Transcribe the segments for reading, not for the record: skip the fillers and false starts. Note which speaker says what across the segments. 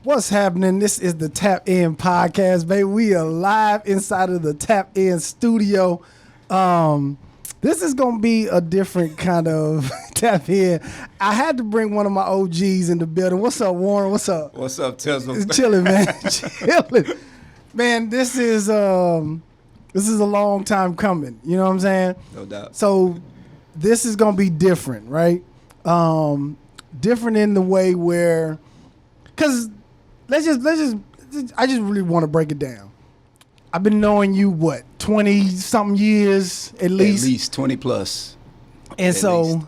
Speaker 1: What's happening? This is the Tap In Podcast, baby. We are live inside of the Tap In studio. This is going to be a different kind of Tap In. I had to bring one of my OGs in the building. What's up, Warren? What's up?
Speaker 2: What's up, Tizzle?
Speaker 1: It's chilling, man. Chilling. Man, this is a long time coming. You know what I'm saying?
Speaker 2: No doubt.
Speaker 1: So this is going to be different, right? Different in the way where, because I just really want to break it down. I've been knowing you, 20-something years at least?
Speaker 2: At least 20 plus.
Speaker 1: And so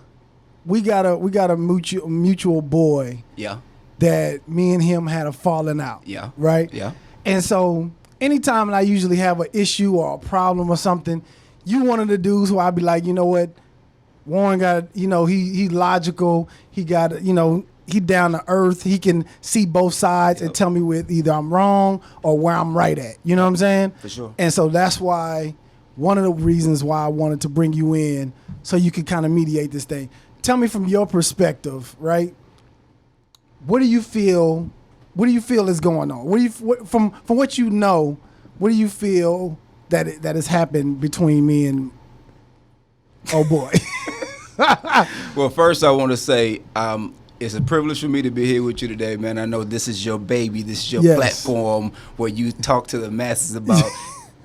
Speaker 1: we got a mutual boy.
Speaker 2: Yeah.
Speaker 1: That me and him had a falling out.
Speaker 2: Yeah.
Speaker 1: Right?
Speaker 2: Yeah.
Speaker 1: And so anytime I usually have an issue or a problem or something, you one of the dudes who I'd be like, you know what? Warren got, he logical. He got, he down to earth. He can see both sides and tell me with either I'm wrong or where I'm right at. You know what I'm saying?
Speaker 2: For sure.
Speaker 1: And so that's why, one of the reasons why I wanted to bring you in so you could kind of mediate this thing. Tell me from your perspective, right? What do you feel is going on? From what you know, what do you feel that has happened between me and oh boy?
Speaker 2: Well, first I want to say it's a privilege for me to be here with you today, man. I know this is your baby. This is your platform where you talk to the masses about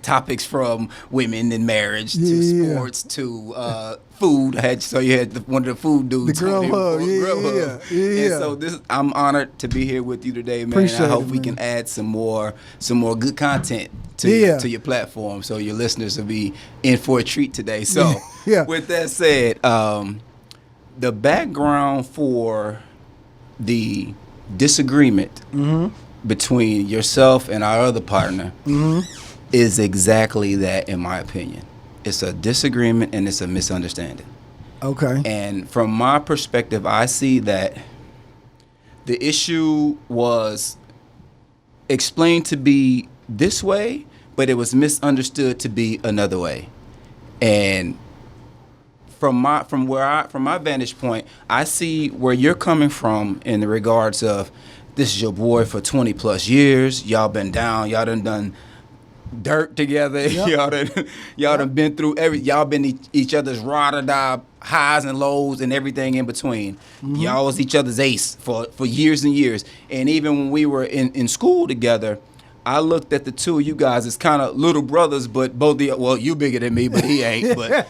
Speaker 2: topics from women and marriage to sports to food. You had one of the food dudes.
Speaker 1: The Girl Hub.
Speaker 2: And so I'm honored to be here with you today, man.
Speaker 1: Appreciate
Speaker 2: I hope
Speaker 1: it,
Speaker 2: we can add some more good content to your platform, so your listeners will be in for a treat today. So with that said, the background for the disagreement between yourself and our other partner is exactly that, in my opinion. It's a disagreement and it's a misunderstanding.
Speaker 1: Okay.
Speaker 2: And from my perspective, I see that the issue was explained to be this way, but it was misunderstood to be another way. And from my vantage point, I see where you're coming from in the regards of this is your boy for 20 plus years. Y'all been down. Y'all done dirt together. Yep. Y'all done been through y'all been each other's ride or die highs and lows and everything in between. Y'all was each other's ace for years and years. And even when we were in school together, I looked at the two of you guys as kind of little brothers, but you bigger than me, but he ain't. But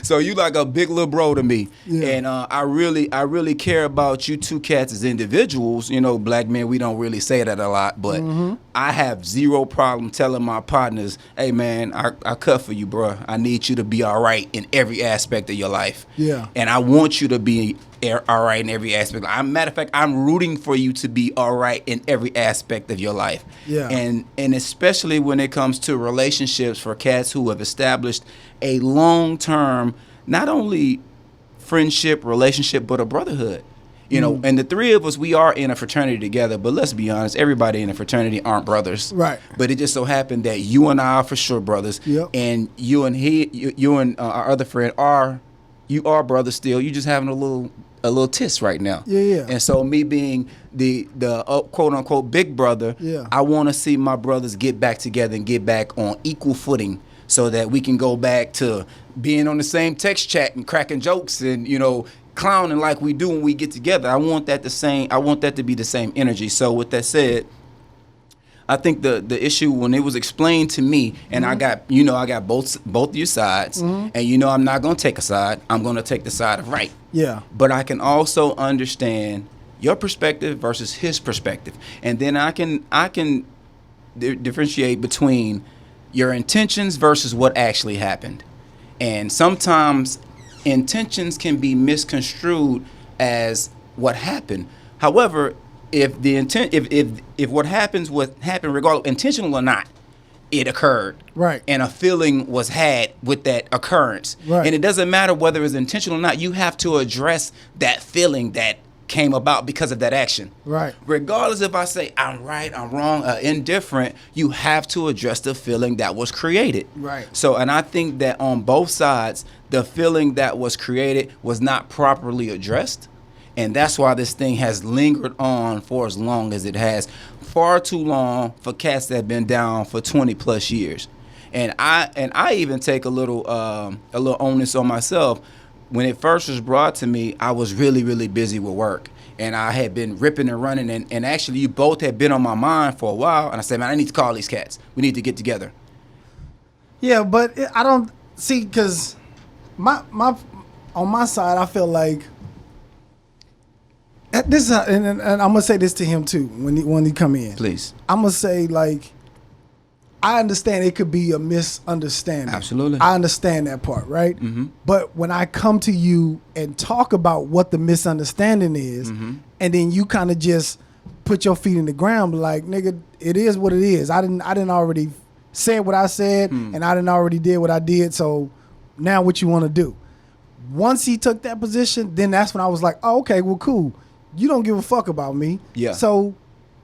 Speaker 2: so you like a big little bro to me. Yeah. And I really care about you two cats as individuals. You know, black men, we don't really say that a lot, but I have zero problem telling my partners, hey man, I cut for you, bro. I need you to be all right in every aspect of your life. Yeah. And I want you to be all right in every aspect. Matter of fact, I'm rooting for you to be all right in every aspect of your life. Yeah. And especially when it comes to relationships for cats who have established a long-term, not only friendship, relationship, but a brotherhood. You know, and the three of us, we are in a fraternity together, but let's be honest, everybody in a fraternity aren't brothers. Right. But it just so happened that you and I are for sure brothers. Yep. And you and our other friend are brothers still. You just having a little tiss right now. Yeah. And so me being the quote unquote big brother, I want to see my brothers get back together and get back on equal footing so that we can go back to being on the same text chat and cracking jokes and, clowning like we do when we get together. I want that to be the same energy. So with that said, I think the issue when it was explained to me, and I got both your sides, and I'm not gonna take a side. I'm gonna take the side of right. Yeah. But I can also understand your perspective versus his perspective, and then I can differentiate between your intentions versus what actually happened, and sometimes intentions can be misconstrued as what happened. However, if the intent, if what happened, regardless, intentional or not, it occurred. Right. And a feeling was had with that occurrence. Right. And it doesn't matter whether it's intentional or not. You have to address that feeling that came about because of that action. Right. Regardless if I say I'm right, I'm wrong, indifferent, you have to address the feeling that was created. Right. So, and I think that on both sides, the feeling that was created was not properly addressed. And that's why this thing has lingered on for as long as it has. Far too long for cats that have been down for 20 plus years. And I even take a little onus on myself. When it first was brought to me, I was really, really busy with work. And I had been ripping and running. And actually, you both had been on my mind for a while. And I said, man, I need to call these cats. We need to get together.
Speaker 1: Yeah, but I don't see, because my on my side, I feel like this, and I'm gonna say this to him too when he come in.
Speaker 2: Please.
Speaker 1: I'm gonna say, like, I understand it could be a misunderstanding.
Speaker 2: Absolutely.
Speaker 1: I understand that part, right?
Speaker 2: Mm-hmm.
Speaker 1: But when I come to you and talk about what the misunderstanding is,
Speaker 2: Mm-hmm.
Speaker 1: and then you kind of just put your feet in the ground, like, nigga, it is what it is. I didn't already say what I said, and I didn't already did what I did. So now what you want to do? Once he took that position, then that's when I was like, oh, okay, well, cool. You don't give a fuck about me.
Speaker 2: Yeah.
Speaker 1: So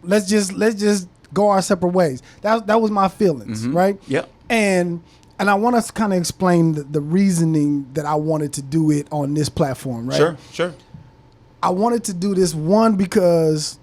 Speaker 1: let's just go our separate ways. That was my feelings, right?
Speaker 2: Yep.
Speaker 1: And I want to kind of explain the reasoning that I wanted to do it on this platform, right?
Speaker 2: Sure.
Speaker 1: I wanted to do this, one, because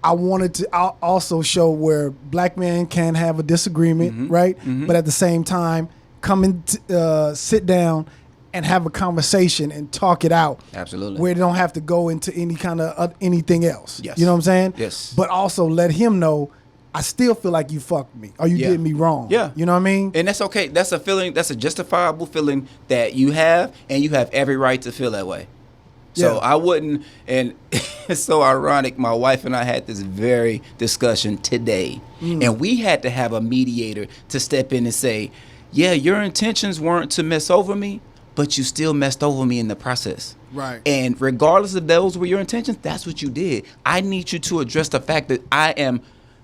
Speaker 1: I wanted to also show where black men can have a disagreement, right? But at the same time, come and sit down and have a conversation and talk it out.
Speaker 2: Absolutely.
Speaker 1: Where they don't have to go into any kind of anything else.
Speaker 2: Yes.
Speaker 1: You know what I'm saying?
Speaker 2: Yes.
Speaker 1: But also let him know, I still feel like you fucked me or you did me wrong.
Speaker 2: Yeah.
Speaker 1: You know what I mean?
Speaker 2: And that's okay. That's a feeling. That's a justifiable feeling that you have, and you have every right to feel that way. So
Speaker 1: Yeah.
Speaker 2: I wouldn't, and it's so ironic. My wife and I had this very discussion today, and we had to have a mediator to step in and say, yeah, your intentions weren't to mess over me, but you still messed over me in the process.
Speaker 1: Right.
Speaker 2: And regardless if those were your intentions, that's what you did. I need you to address the fact that I am,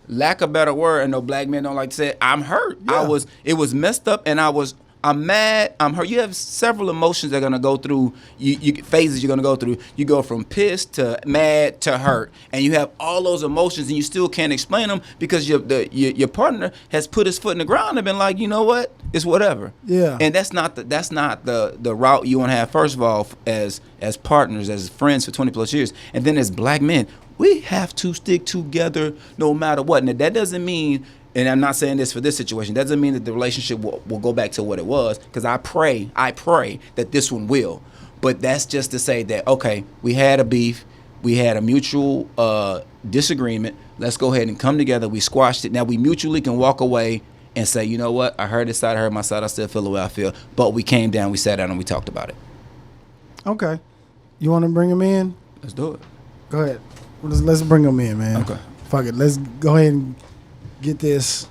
Speaker 2: lack of a better word, and no black men don't like to say it, I'm hurt.
Speaker 1: Yeah.
Speaker 2: It was messed up, and I'm mad, I'm hurt. You have several emotions that are gonna go through, you phases you're gonna go through. You go from pissed to mad to hurt, and you have all those emotions, and you still can't explain them because your partner has put his foot in the ground and been like, you know what, it's whatever.
Speaker 1: Yeah.
Speaker 2: And that's not the route you want to have. First of all, as partners, as friends for 20 plus years, and then as black men, we have to stick together no matter what. And that doesn't mean, and I'm not saying this for this situation, doesn't mean that the relationship will go back to what it was, because I pray that this one will. But that's just to say that, okay, we had a beef, we had a mutual disagreement, let's go ahead and come together, we squashed it, now we mutually can walk away and say, you know what, I heard this side, I heard my side, I still feel the way I feel, but we came down, we sat down, and we talked about it.
Speaker 1: Okay. You want to bring him in?
Speaker 2: Let's do it.
Speaker 1: Go ahead. Let's bring him in, man.
Speaker 2: Okay.
Speaker 1: Fuck it. Let's go ahead and get this.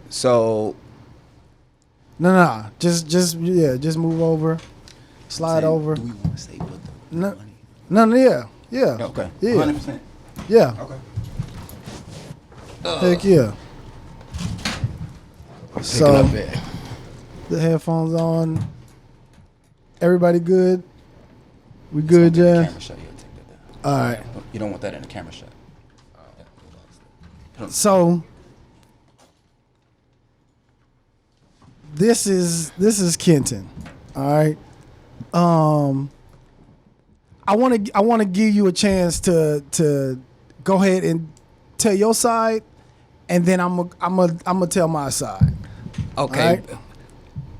Speaker 2: So,
Speaker 1: No. Just move over. Slide over.
Speaker 2: Do we want to say put the
Speaker 1: No.
Speaker 2: money?
Speaker 1: No, yeah.
Speaker 2: Okay.
Speaker 1: Yeah.
Speaker 2: 100%.
Speaker 1: Yeah.
Speaker 2: Okay.
Speaker 1: Heck yeah. So
Speaker 2: Pick it up there.
Speaker 1: the headphones on. Everybody good? We good, Jazz?
Speaker 2: Camera shot. Yeah, take that down.
Speaker 1: All right.
Speaker 2: You don't want that in the camera shot.
Speaker 1: So this is Kenton. All right. I want to give you a chance to go ahead and tell your side, and then I'm gonna tell my side.
Speaker 3: Okay.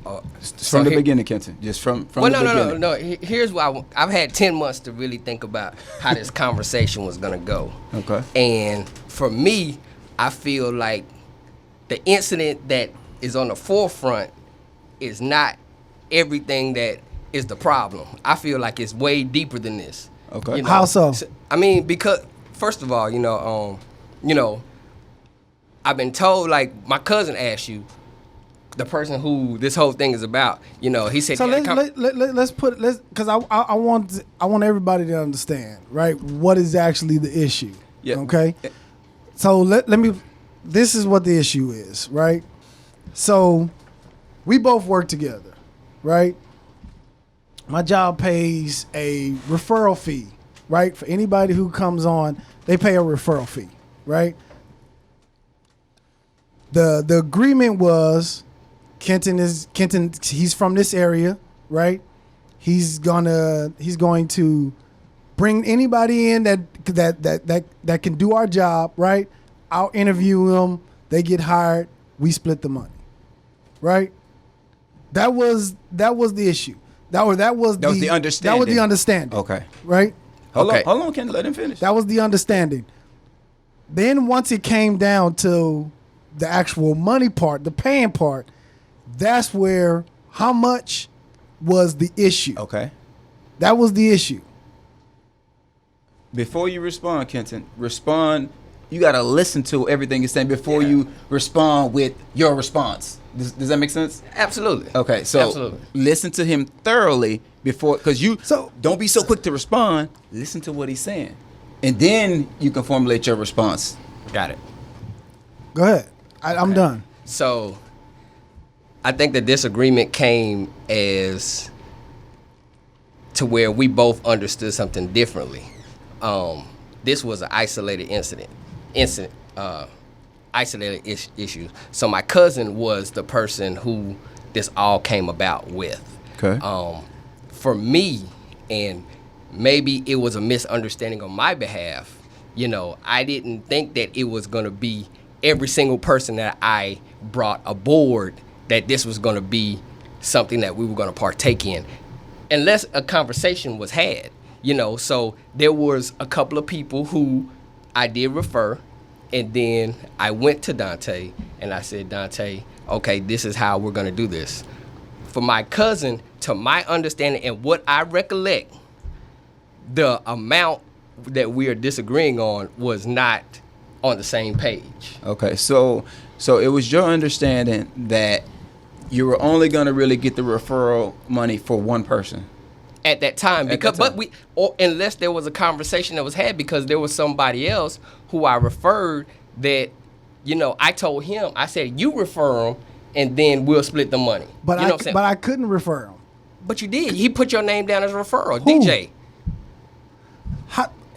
Speaker 1: All right?
Speaker 2: From the beginning, Kenton. Just from
Speaker 3: Well,
Speaker 2: the beginning.
Speaker 3: no. Here's what I've had 10 months to really think about how this conversation was gonna go.
Speaker 2: Okay.
Speaker 3: And for me, I feel like the incident that is on the forefront is not everything that is the problem. I feel like it's way deeper than this.
Speaker 2: Okay.
Speaker 1: How so?
Speaker 3: I mean, because first of all, I've been told, like, my cousin asked you, the person who this whole thing is about, he said.
Speaker 1: So let's because I want everybody to understand, right, what is actually the issue.
Speaker 2: Yeah.
Speaker 1: Okay. So let me. This is what the issue is, right? So we both work together, right? My job pays a referral fee, right? For anybody who comes on, they pay a referral fee, right? The agreement was Kenton, he's from this area, right? He's going to Bring anybody in that can do our job, right? I'll interview them. They get hired. We split the money, right? That was the issue. That was the understanding. That was the understanding.
Speaker 2: Okay.
Speaker 1: Right.
Speaker 2: Hold on, Ken. Let him finish.
Speaker 1: That was the understanding. Then once it came down to the actual money part, the paying part, that's where how much was the issue.
Speaker 2: Okay.
Speaker 1: That was the issue.
Speaker 2: Before you respond, Kenton, you got to listen to everything you're saying before you respond with your response. Does that make sense?
Speaker 3: Absolutely.
Speaker 2: Okay, so listen to him thoroughly before, because don't be so quick to respond. Listen to what he's saying, and then you can formulate your response.
Speaker 3: Got it.
Speaker 1: Go ahead. I'm done.
Speaker 3: So I think the disagreement came as to where we both understood something differently. This was an isolated isolated issue. So my cousin was the person who this all came about with.
Speaker 2: Okay.
Speaker 3: For me, and maybe it was a misunderstanding on my behalf, I didn't think that it was going to be every single person that I brought aboard that this was going to be something that we were going to partake in, unless a conversation was had. So there was a couple of people who I did refer, and then I went to Donte and I said, Donte, okay, this is how we're going to do this. For my cousin, to my understanding and what I recollect, the amount that we are disagreeing on was not on the same page.
Speaker 2: Okay, so it was your understanding that you were only going to really get the referral money for one person.
Speaker 3: At that time, unless there was a conversation that was had, because there was somebody else who I referred that, I told him, I said, you refer him, and then we'll split the money.
Speaker 1: But I couldn't refer him.
Speaker 3: But you did. He put your name down as a referral,
Speaker 1: Who?
Speaker 3: DJ.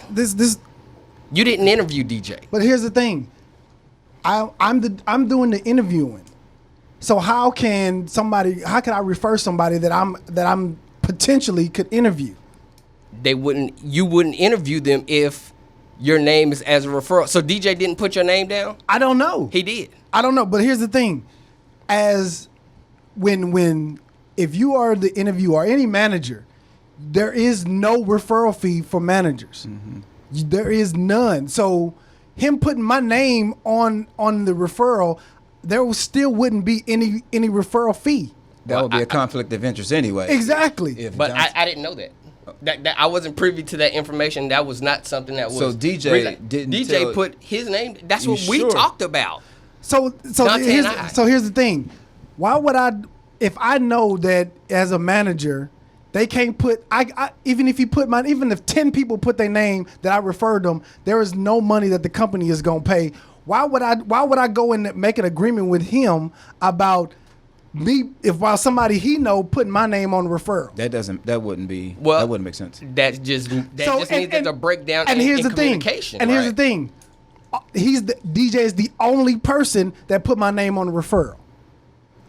Speaker 1: This.
Speaker 3: You didn't interview DJ.
Speaker 1: But here's the thing, I'm doing the interviewing. So how can I refer somebody that I'm potentially could interview?
Speaker 3: You wouldn't interview them if your name is as a referral. So DJ didn't put your name down?
Speaker 1: I don't know.
Speaker 3: He did.
Speaker 1: I don't know, but here's the thing. As if you are the interviewer or any manager, there is no referral fee for managers. Mm-hmm. There is none. So him putting my name on the referral, there still wouldn't be any referral fee.
Speaker 2: That would be a conflict of interest anyway.
Speaker 1: Exactly.
Speaker 3: But I didn't know that. That I wasn't privy to that information. That was not something that was.
Speaker 2: So DJ
Speaker 3: put his name. That's what we talked about.
Speaker 1: So here's the thing. Why would if I know that as a manager, they can't put even if 10 people put their name that I referred them, there is no money that the company is gonna pay. Why would I go and make an agreement with him about me while somebody he know putting my name on the referral?
Speaker 2: That wouldn't make sense.
Speaker 3: That just means there's a breakdown
Speaker 1: and
Speaker 3: in
Speaker 1: here's the
Speaker 3: communication.
Speaker 1: Thing. And here's the thing. DJ is the only person that put my name on the referral.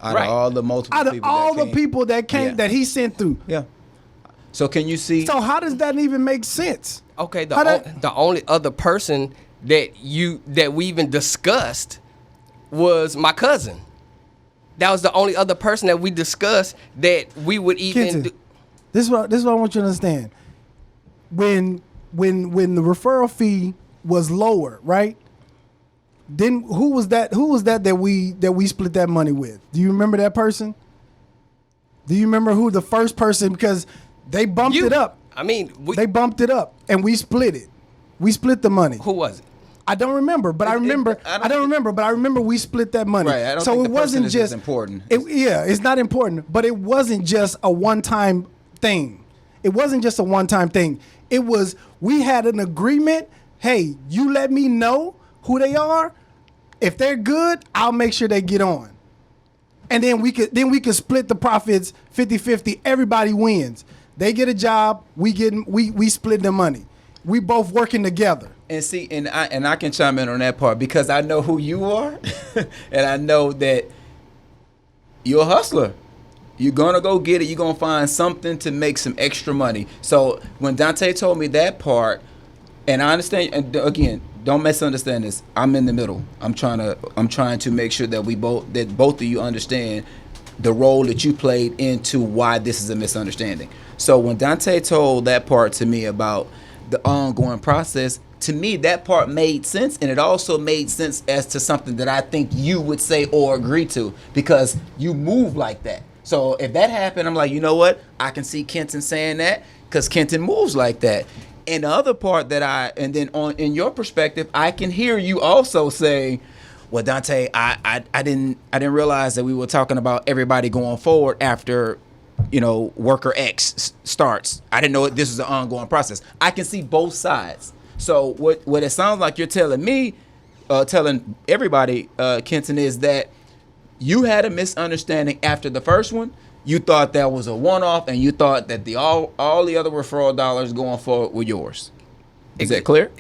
Speaker 2: Out of all the
Speaker 1: people that came that he sent through.
Speaker 2: Yeah. So can you see?
Speaker 1: So how does that even make sense?
Speaker 3: Okay, the only other person that we even discussed was my cousin. That was the only other person that we discussed that we would even
Speaker 1: Kenton, do. This is what I want you to understand. When the referral fee was lower, right? Then who was that we split that money with? Do you remember that person? Do you remember who the first person, because they bumped it up.
Speaker 3: I mean,
Speaker 1: they bumped it up and we split it. We split the money.
Speaker 3: Who was it?
Speaker 1: I don't remember, but I don't remember, but I remember we split that money.
Speaker 2: Right. I don't think it wasn't just important.
Speaker 1: It's not important, but it wasn't just a one-time thing. It wasn't just a one-time thing. It was, we had an agreement. Hey, you let me know who they are. If they're good, I'll make sure they get on. And then we could split the profits 50-50. Everybody wins. They get a job, we split the money. We both working together.
Speaker 2: And see, and I can chime in on that part because I know who you are, and I know that you're a hustler. You're gonna go get it. You're gonna find something to make some extra money. So when Donte told me that part, and I understand, and again, don't misunderstand this. I'm in the middle. I'm trying to make sure that both of you understand the role that you played into why this is a misunderstanding. So when Donte told that part to me about the ongoing process, to me that part made sense, and it also made sense as to something that I think you would say or agree to, because you move like that. So if that happened, I'm like, you know what? I can see Kenton saying that because Kenton moves like that. And the other part and then in your perspective, I can hear you also say, well, Donte, I didn't realize that we were talking about everybody going forward after, worker X starts. I didn't know this was an ongoing process. I can see both sides. So what it sounds like you're telling me, telling everybody, Kenton, is that you had a misunderstanding after the first one. You thought that was a one-off, and you thought that all the other referral dollars going forward were yours. Is that clear?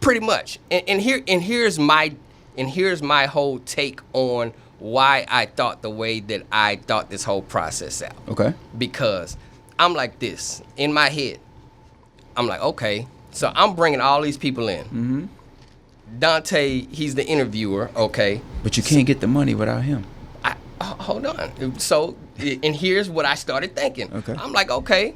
Speaker 3: Pretty much. And here's my whole take on why I thought the way that I thought this whole process out.
Speaker 2: Okay.
Speaker 3: Because I'm like this in my head. I'm like, okay, so I'm bringing all these people in.
Speaker 2: Mm-hmm.
Speaker 3: Donte, he's the interviewer, okay.
Speaker 2: But you can't get the money without him.
Speaker 3: Hold on. So, and here's what I started thinking.
Speaker 2: Okay.
Speaker 3: I'm like, okay,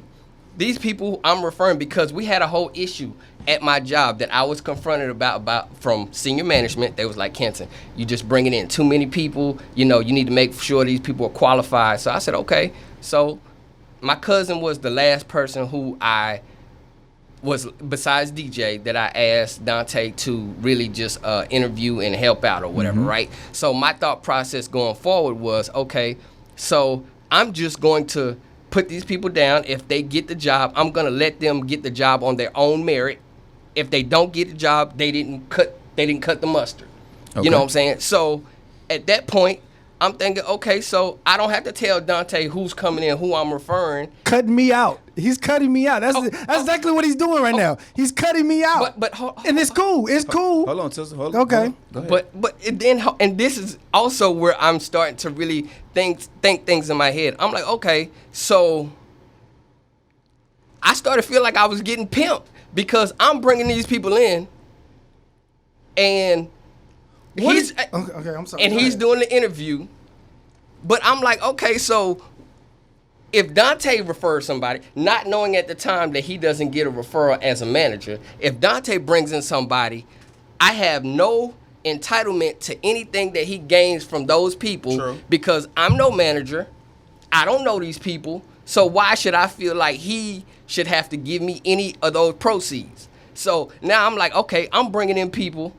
Speaker 3: these people I'm referring, because we had a whole issue at my job that I was confronted about from senior management. They was like, Kenton, you just bringing in too many people. You need to make sure these people are qualified. So I said, okay. So my cousin was the last person who I was, besides DJ, that I asked Donte to really just interview and help out or whatever, right? So my thought process going forward was, okay, so I'm just going to put these people down. If they get the job, I'm going to let them get the job on their own merit. If they don't get the job, they didn't cut the mustard.
Speaker 2: Okay.
Speaker 3: You know what I'm saying? So at that point, I'm thinking, okay, so I don't have to tell Donte who's coming in, who I'm referring.
Speaker 1: Cutting me out. He's cutting me out. That's exactly what he's doing right now. He's cutting me out.
Speaker 3: But
Speaker 1: and it's cool. It's cool.
Speaker 2: Hold on, sister. Hold
Speaker 1: Okay.
Speaker 2: on. Go ahead.
Speaker 3: But then, and this is also where I'm starting to really think things in my head. I'm like, okay, so I started to feel like I was getting pimped because I'm bringing these people in, and okay,
Speaker 1: I'm sorry.
Speaker 3: and he's doing the interview. But I'm like, okay, so if Donte refers somebody, not knowing at the time that he doesn't get a referral as a manager, if Donte brings in somebody, I have no entitlement to anything that he gains from those people.
Speaker 2: True.
Speaker 3: Because I'm no manager. I don't know these people. So why should I feel like he should have to give me any of those proceeds? So now I'm like, okay, I'm bringing in people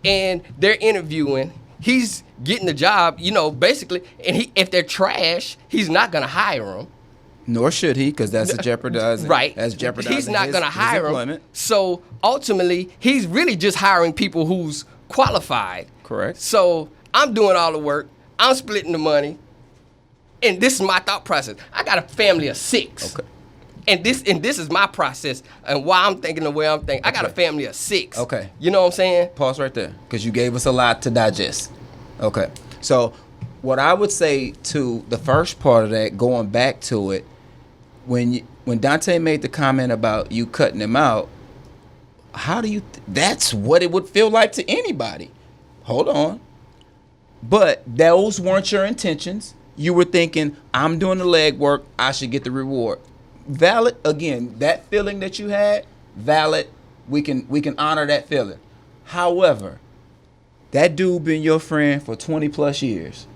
Speaker 3: and they're interviewing. He's getting the job, basically, and if they're trash, he's not going to hire them.
Speaker 2: Nor should he, because that's jeopardizing.
Speaker 3: Right.
Speaker 2: That's jeopardizing.
Speaker 3: He's not going to hire
Speaker 2: employment.
Speaker 3: them. So ultimately, he's really just hiring people who's qualified.
Speaker 2: Correct.
Speaker 3: So I'm doing all the work. I'm splitting the money. And this is my thought process. I got a family of 6.
Speaker 2: Okay.
Speaker 3: And this is my process and why I'm thinking the way I'm thinking. I got a family of 6.
Speaker 2: Okay.
Speaker 3: You know what I'm saying?
Speaker 2: Pause right there, because you gave us a lot to digest. Okay. So what I would say to the first part of that, going back to it, when Donte made the comment about you cutting him out, how do you that's what it would feel like to anybody. Hold on. But those weren't your intentions. You were thinking, I'm doing the legwork, I should get the reward. Valid. Again, that feeling that you had, valid. We can honor that feeling. However, that dude been your friend for 20 plus years.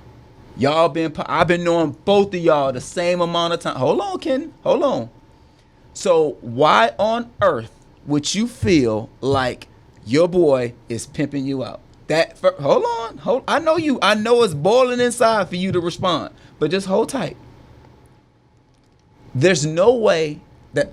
Speaker 2: I've been knowing both of y'all the same amount of time. Hold on, Ken. Hold on. So why on earth would you feel like your boy is pimping you out? Hold on. I know it's boiling inside for you to respond, but just hold tight. There's no way that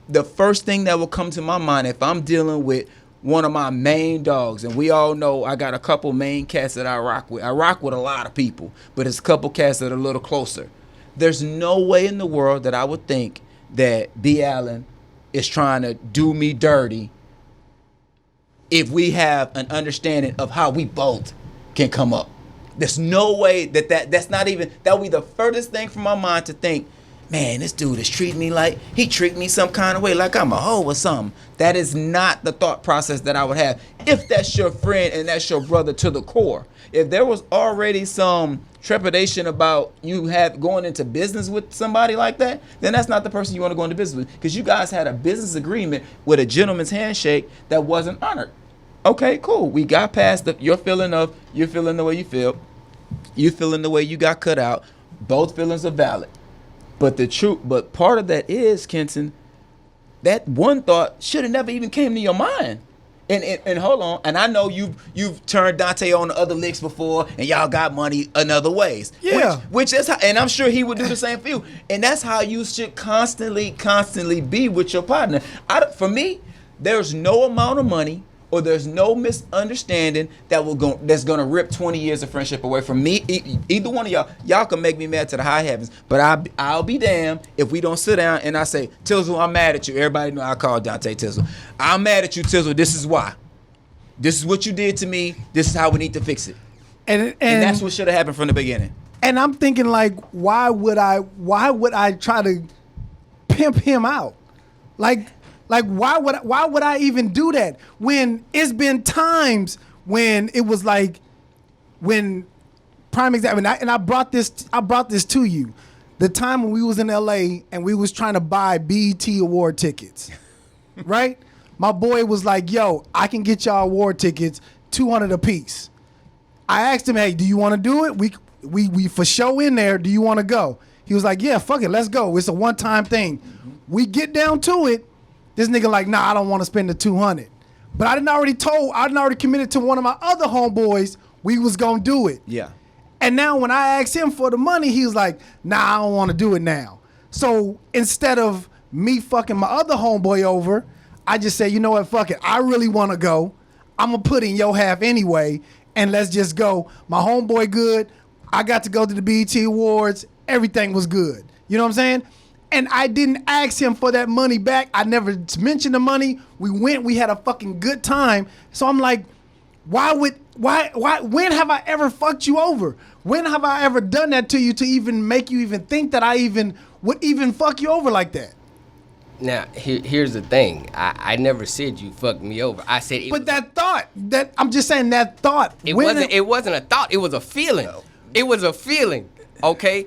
Speaker 2: the first thing that will come to my mind if I'm dealing with one of my main dogs, and we all know I got a couple main cats that I rock with. I rock with a lot of people, but it's a couple cats that are a little closer. There's no way in the world that I would think that B. Allen is trying to do me dirty if we have an understanding of how we both can come up. There's no way that's not even, that would be the furthest thing from my mind to think, man, this dude is treating me like, he treat me some kind of way, like I'm a hoe or something. That is not the thought process that I would have if that's your friend and that's your brother to the core. If there was already some trepidation about you going into business with somebody like that, then that's not the person you want to go into business with, because you guys had a business agreement with a gentleman's handshake that wasn't honored. Okay, cool. We got past you're feeling the way you feel. You feeling the way you got cut out. Both feelings are valid. But part of that is, Kenton, that one thought should have never even came to your mind. And hold on, and I know you've turned Donte on to other licks before, and y'all got money in other ways.
Speaker 1: Yeah.
Speaker 2: Which is how, and I'm sure he would do the same for you. And that's how you should constantly be with your partner. For me, there's no amount of money or there's no misunderstanding that's gonna rip 20 years of friendship away from me. Either one of y'all can make me mad to the high heavens, but I'll be damned if we don't sit down and I say, Tizzle, I'm mad at you. Everybody know I call Donte Tizzle. I'm mad at you, Tizzle. This is why. This is what you did to me. This is how we need to fix it. And that's what should have happened from the beginning.
Speaker 1: And I'm thinking, like, why would I try to pimp him out? Like why would I even do that when it's been times when it was like, when prime example, and I brought this to you, the time when we was in LA and we was trying to buy BET award tickets, right? My boy was like, yo, I can get y'all award tickets, $200 a piece. I asked him, hey, do you want to do it? We for show in there. Do you want to go? He was like, yeah, fuck it, let's go. It's a one-time thing. We get down to it. This nigga like, nah, I don't want to spend the 200. But I didn't already committed to one of my other homeboys we was gonna do it.
Speaker 2: Yeah.
Speaker 1: And now when I asked him for the money, he was like, nah, I don't want to do it now. So instead of me fucking my other homeboy over, I just say, you know what, fuck it. I really want to go. I'm gonna put in your half anyway, and let's just go. My homeboy good. I got to go to the BET Awards. Everything was good. You know what I'm saying? And I didn't ask him for that money back. I never mentioned the money. We went, we had a fucking good time. So I'm like, when have I ever fucked you over? When have I ever done that to you to even make you even think that I even would even fuck you over like that?
Speaker 3: Now, here's the thing. I never said you fucked me over. I said it.
Speaker 1: But that thought, I'm just saying that thought.
Speaker 3: It wasn't a thought. It was a feeling. No. It was a feeling. Okay?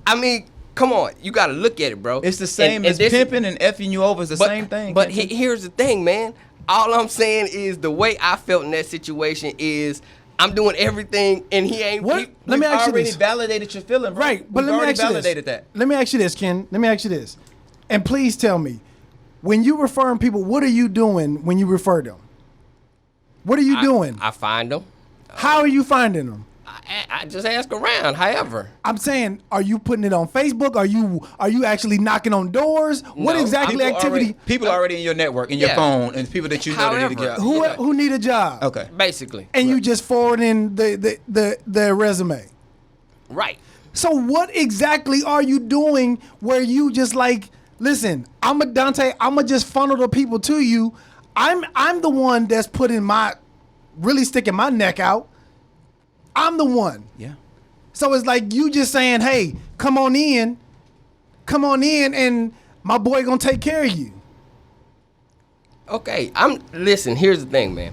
Speaker 3: I mean, come on, you got to look at it, bro.
Speaker 2: It's the same as pimping and effing you over. It's the same thing.
Speaker 3: But here's the thing, man. All I'm saying is the way I felt in that situation is I'm doing everything, and he ain't.
Speaker 1: Let me ask you this.
Speaker 2: Already validated your feeling, bro.
Speaker 1: Right, but let me ask you this. Let me ask you this, Ken. Let me ask you this, and please tell me, when you referring people, what are you doing when you refer them? What are you doing?
Speaker 3: I find them.
Speaker 1: How are you finding them?
Speaker 3: I just ask around. However,
Speaker 1: I'm saying, are you putting it on Facebook? Are you actually knocking on doors?
Speaker 3: No,
Speaker 1: what exactly activity?
Speaker 2: People already in your network, in your phone, and people that you know that need a job.
Speaker 1: Who need a job?
Speaker 2: Okay,
Speaker 3: basically.
Speaker 1: And you just forwarding the resume.
Speaker 3: Right.
Speaker 1: So what exactly are you doing where you just like, listen, I'm a Donte, I'ma just funnel the people to you. I'm the one that's really sticking my neck out. I'm the one.
Speaker 2: Yeah. So
Speaker 1: it's like you just saying, hey, come on in, and my boy gonna take care of you.
Speaker 3: Okay, listen, here's the thing, man.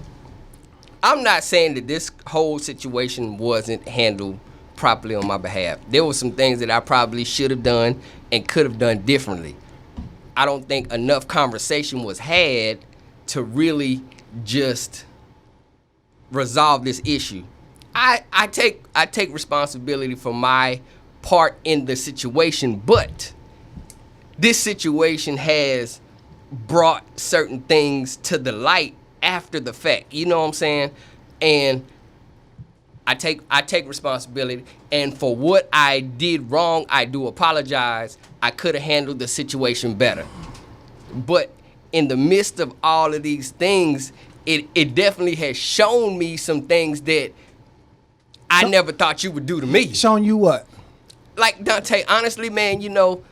Speaker 3: I'm not saying that this whole situation wasn't handled properly on my behalf. There were some things that I probably should have done and could have done differently. I don't think enough conversation was had to really just resolve this issue. I take responsibility for my part in the situation, but this situation has brought certain things to the light after the fact. You know what I'm saying? And I take responsibility, and for what I did wrong, I do apologize. I could have handled the situation better. But in the midst of all of these things, it definitely has shown me some things that I never thought you would do to me.
Speaker 1: Showing you what?
Speaker 3: Like, Donte, honestly, man, you know,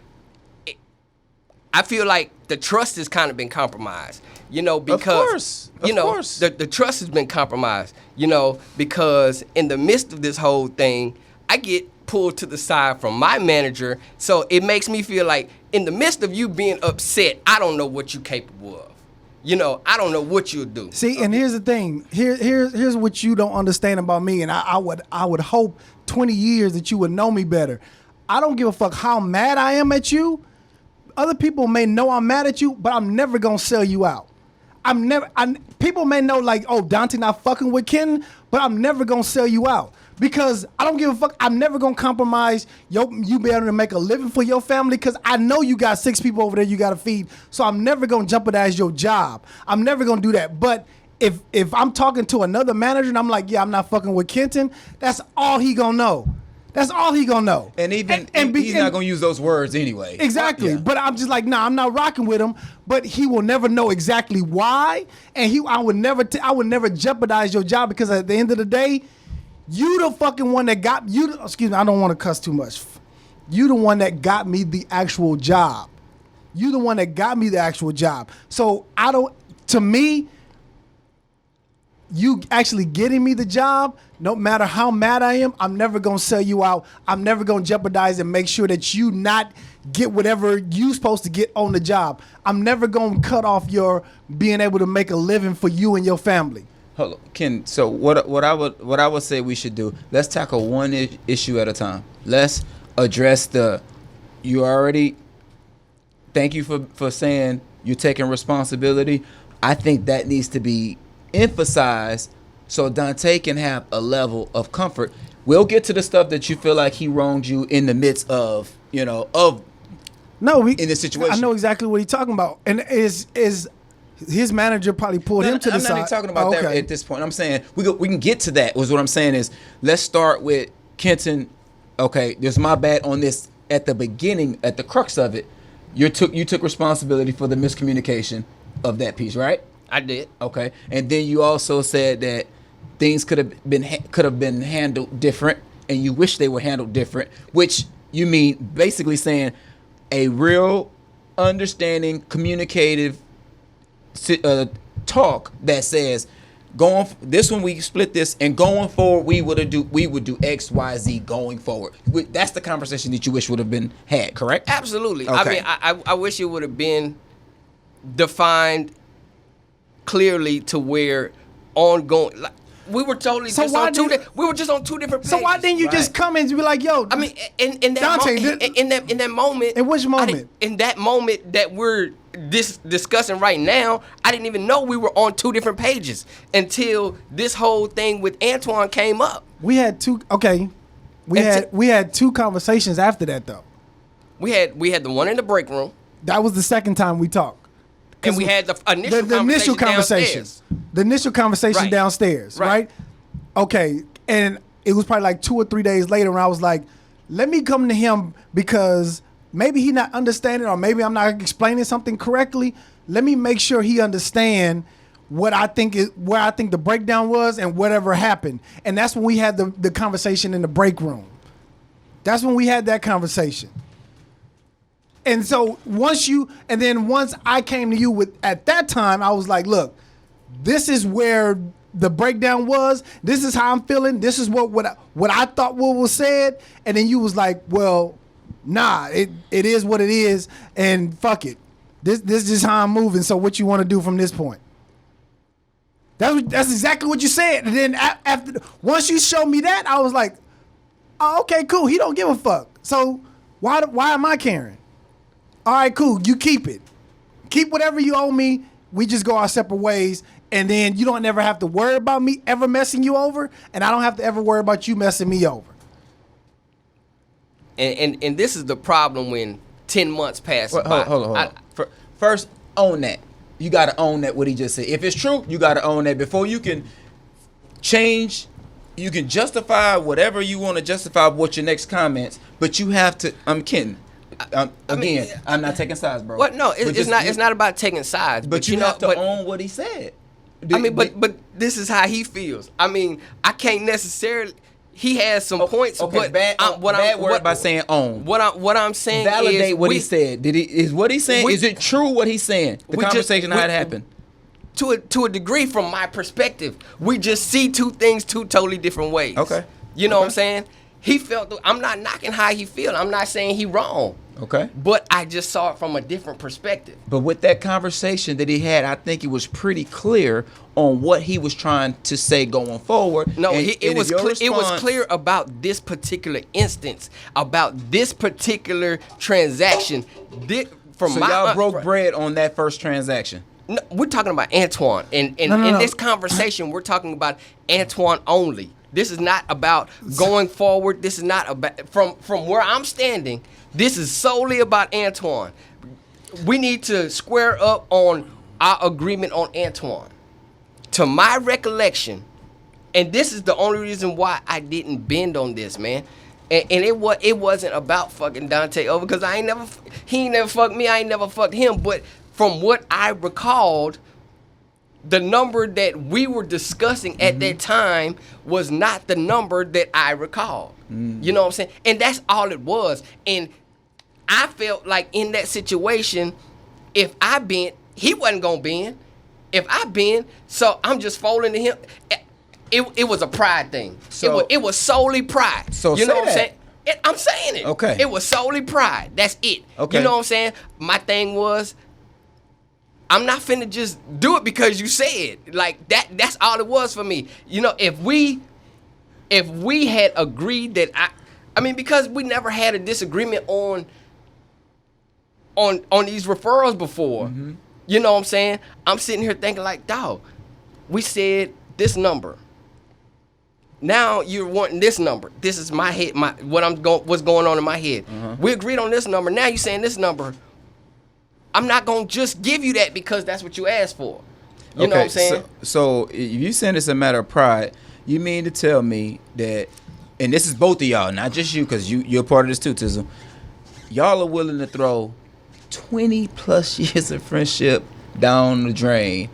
Speaker 3: I feel like the trust has kind of been compromised, because
Speaker 2: Of course.
Speaker 3: the trust has been compromised, because in the midst of this whole thing, I get pulled to the side from my manager, so it makes me feel like in the midst of you being upset, I don't know what you're capable of. I don't know what you'll do.
Speaker 1: See, and here's the thing. Here's what you don't understand about me, and I would hope 20 years that you would know me better. I don't give a fuck how mad I am at you. Other people may know I'm mad at you, but I'm never gonna sell you out. People may know like, oh, Donte not fucking with Kenton, but I'm never gonna sell you out. Because I don't give a fuck. I'm never gonna compromise you be able to make a living for your family, because I know you got 6 people over there you gotta feed. So I'm never gonna jeopardize your job. I'm never gonna do that. But if I'm talking to another manager and I'm like, yeah, I'm not fucking with Kenton, that's all he gonna know. That's all he gonna know.
Speaker 2: And he's not gonna use those words anyway.
Speaker 1: Exactly.
Speaker 2: Yeah.
Speaker 1: But I'm just like, nah, I'm not rocking with him. But he will never know exactly why, and I would never jeopardize your job, because at the end of the day, you the fucking one that got you. Excuse me, I don't want to cuss too much. You the one that got me the actual job. You the one that got me the actual job. So to me, you actually getting me the job, no matter how mad I am, I'm never gonna sell you out. I'm never gonna jeopardize and make sure that you not get whatever you supposed to get on the job. I'm never gonna cut off your being able to make a living for you and your family.
Speaker 2: Hold on, Ken. So what I would say we should do, let's tackle one issue at a time. Let's address thank you for saying you're taking responsibility. I think that needs to be emphasized so Donte can have a level of comfort. We'll get to the stuff that you feel like he wronged you in the midst of, in this situation.
Speaker 1: I know exactly what he's talking about. And is his manager probably pulled him to the side.
Speaker 2: I'm not even talking about that at this point. I'm saying we can get to that. Was what I'm saying is, let's start with Kenton. Okay, there's my bad on this at the beginning, at the crux of it. You took responsibility for the miscommunication of that piece, right?
Speaker 3: I did.
Speaker 2: Okay, and then you also said that things could have been handled different, and you wish they were handled different. Which you mean basically saying a real understanding, communicative talk that says, this one we split this, and going forward we would do X, Y, Z going forward. That's the conversation that you wish would have been had, correct?
Speaker 3: Absolutely.
Speaker 2: Okay.
Speaker 3: I mean, I wish it would have been defined clearly to where ongoing. Like, we were totally we were just on 2 different pages.
Speaker 1: So why didn't you just come in and be like, yo?
Speaker 3: I mean, in that
Speaker 1: Donte,
Speaker 3: in that moment.
Speaker 1: In which moment?
Speaker 3: In that moment that we're discussing right now, I didn't even know we were on 2 different pages until this whole thing with Antoine came up.
Speaker 1: We had 2. Okay, we had 2 conversations after that though.
Speaker 3: We had the one in the break room.
Speaker 1: That was the second time we talked.
Speaker 3: And we had the initial conversation downstairs.
Speaker 1: The initial conversation
Speaker 3: Right.
Speaker 1: downstairs, right? Okay, and it was probably like 2 or 3 days later when I was like, let me come to him because maybe he not understanding, or maybe I'm not explaining something correctly. Let me make sure he understand where I think the breakdown was and whatever happened. And that's when we had the conversation in the break room. That's when we had that conversation. And so once I came to you at that time, I was like, look, this is where the breakdown was. This is how I'm feeling. This is what I thought what was said. And then you was like, well, nah, it is what it is, and fuck it. This is how I'm moving. So what you want to do from this point? That's exactly what you said. And then once you showed me that, I was like, oh, okay, cool. He don't give a fuck. So why am I caring? All right, cool. You keep it. Keep whatever you owe me. We just go our separate ways, and then you don't ever have to worry about me ever messing you over, and I don't have to ever worry about you messing me over.
Speaker 3: And this is the problem when 10 months pass by.
Speaker 2: Hold on. First, own that. You got to own that what he just said. If it's true, you got to own that. Before you can change, you can justify whatever you want to justify with your next comments, but you have to. I'm kidding. I'm not taking sides, bro.
Speaker 3: What? No, it's not about taking sides.
Speaker 2: But you have to own what he said.
Speaker 3: But this is how he feels. I mean, I can't necessarily. he has some points.
Speaker 2: Okay,
Speaker 3: but
Speaker 2: bad word by saying own.
Speaker 3: What I'm saying
Speaker 2: Validate
Speaker 3: is
Speaker 2: what he said. Is what he's saying? Is it true what he's saying? The conversation how it happened.
Speaker 3: To a degree, from my perspective, we just see two things two totally different ways.
Speaker 2: Okay.
Speaker 3: You know what I'm saying? He felt. I'm not knocking how he feel. I'm not saying he wrong.
Speaker 2: Okay.
Speaker 3: But I just saw it from a different perspective.
Speaker 2: But with that conversation that he had, I think it was pretty clear on what he was trying to say going forward.
Speaker 3: No,
Speaker 2: and,
Speaker 3: it was clear about this particular instance, about this particular transaction.
Speaker 2: So y'all broke bread on that first transaction.
Speaker 3: No, we're talking about Antoine, and in this conversation, we're talking about Antoine only. This is not about going forward. This is not about from where I'm standing. This is solely about Antoine. We need to square up on our agreement on Antoine. To my recollection, and this is the only reason why I didn't bend on this, man. And it wasn't about fucking Donte over, because he ain't never fucked me. I ain't never fucked him. But from what I recalled, the number that we were discussing at that time was not the number that I recalled. You know what I'm saying? And that's all it was. And I felt like in that situation, if I bent, he wasn't gonna bend. If I bend, so I'm just folding to him. It was a pride thing.
Speaker 2: So
Speaker 3: it was solely pride.
Speaker 2: So
Speaker 3: you know what I'm
Speaker 2: that.
Speaker 3: saying? I'm saying it.
Speaker 2: Okay.
Speaker 3: It was solely pride. That's it.
Speaker 2: Okay.
Speaker 3: You know what I'm saying? My thing was, I'm not finna just do it because you said. Like that's all it was for me. You know, if we had agreed that I mean, because we never had a disagreement on these referrals before. You know what I'm saying? I'm sitting here thinking like, dog, we said this number. Now you're wanting this number. This is my head, what's going on in my head. We agreed on this number. Now you're saying this number. I'm not gonna just give you that because that's what you asked for. You know what I'm saying?
Speaker 2: So if you saying it's a matter of pride, you mean to tell me that, and this is both of y'all, not just you, because you're a part of this too, Tizzle. Y'all are willing to throw 20 plus years of friendship down the drain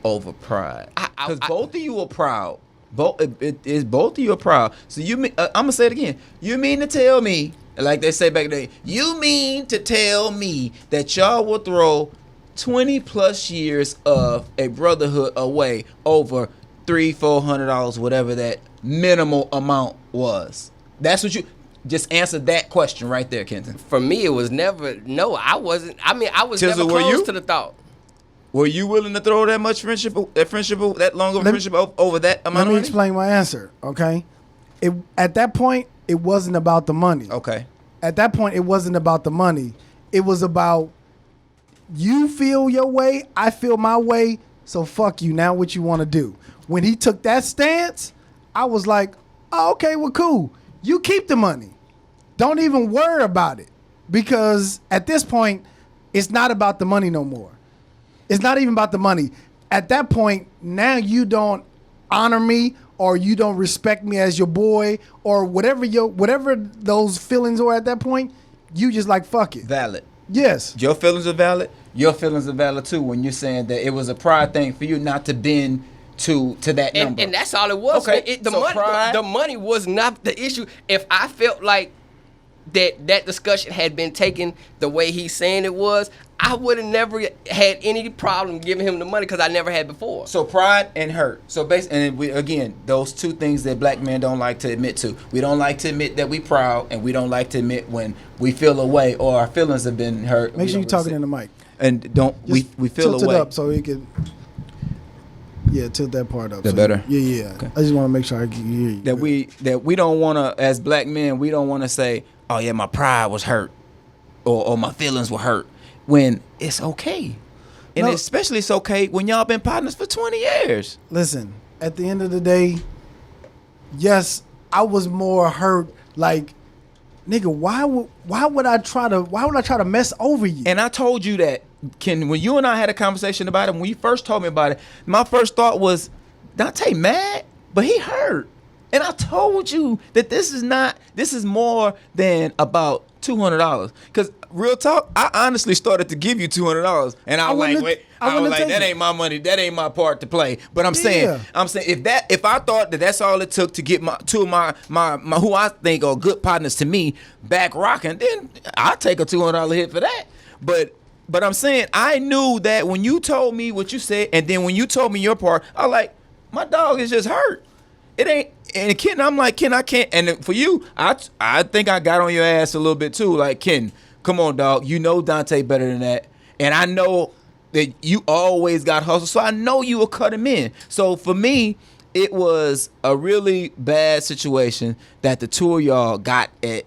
Speaker 2: over pride. Because both of you are proud. Both of you are proud. So I'm gonna say it again. You mean to tell me, like they say back then, you mean to tell me that y'all will throw 20 plus years of a brotherhood away over $300-400, whatever that minimal amount was? That's what you just answer that question right there, Kenton.
Speaker 3: For me, it was never. No, I wasn't. I mean, I was
Speaker 2: Tizzle,
Speaker 3: never close to the thought.
Speaker 2: Were you willing to throw that much friendship, that long of friendship over that amount of money?
Speaker 1: Let me explain my answer, okay? At that point, it wasn't about the money.
Speaker 2: Okay.
Speaker 1: At that point, it wasn't about the money. It was about you feel your way, I feel my way, so fuck you. Now what you want to do? When he took that stance, I was like, oh, okay, well, cool. You keep the money. Don't even worry about it. Because at this point, it's not about the money no more. It's not even about the money. At that point, now you don't honor me or you don't respect me as your boy or whatever those feelings are at that point, you just like, fuck it.
Speaker 2: Valid.
Speaker 1: Yes.
Speaker 2: Your feelings are valid. Your feelings are valid too when you're saying that it was a pride thing for you not to bend to that number.
Speaker 3: And that's all it was.
Speaker 2: Okay.
Speaker 3: The money was not the issue. If I felt like that discussion had been taken the way he's saying it was, I would have never had any problem giving him the money because I never had before.
Speaker 2: So pride and hurt. So basically, again, those two things that black men don't like to admit to. We don't like to admit that we proud, and we don't like to admit when we feel away or our feelings have been hurt.
Speaker 1: Make sure you're talking in the mic.
Speaker 2: And we feel
Speaker 1: tilt
Speaker 2: away.
Speaker 1: It up so he can. Yeah, tilt that part up.
Speaker 2: That better?
Speaker 1: Yeah. Okay. I just want to make sure I can hear you.
Speaker 2: That we don't want to, as black men, we don't want to say, oh yeah, my pride was hurt, or my feelings were hurt, when it's okay. And especially it's okay when y'all been partners for 20 years.
Speaker 1: Listen, at the end of the day, yes, I was more hurt. Like, nigga, why would I try to mess over you?
Speaker 2: And I told you that, Ken, when you and I had a conversation about it, when you first told me about it, my first thought was, Donte mad, but he hurt.
Speaker 4: And I told you that this is more than about $200. Because real talk, I honestly started to give you $200, and I was like, wait, I was like, that ain't my money, that ain't my part to play. But I'm saying, if I thought that that's all it took to get two of my who I think are good partners to me back rocking, then I'll take a $200 hit for that. But I'm saying, I knew that when you told me what you said, and then when you told me your part, I was like, my dog is just hurt. It ain't. And Ken, I'm like, Ken, I can't. And for you, I think I got on your ass a little bit too. Like, Ken, come on, dog. You know Donte better than that. And I know that you always got hustle. So I know you will cut him in. So for me, it was a really bad situation that the two of y'all got at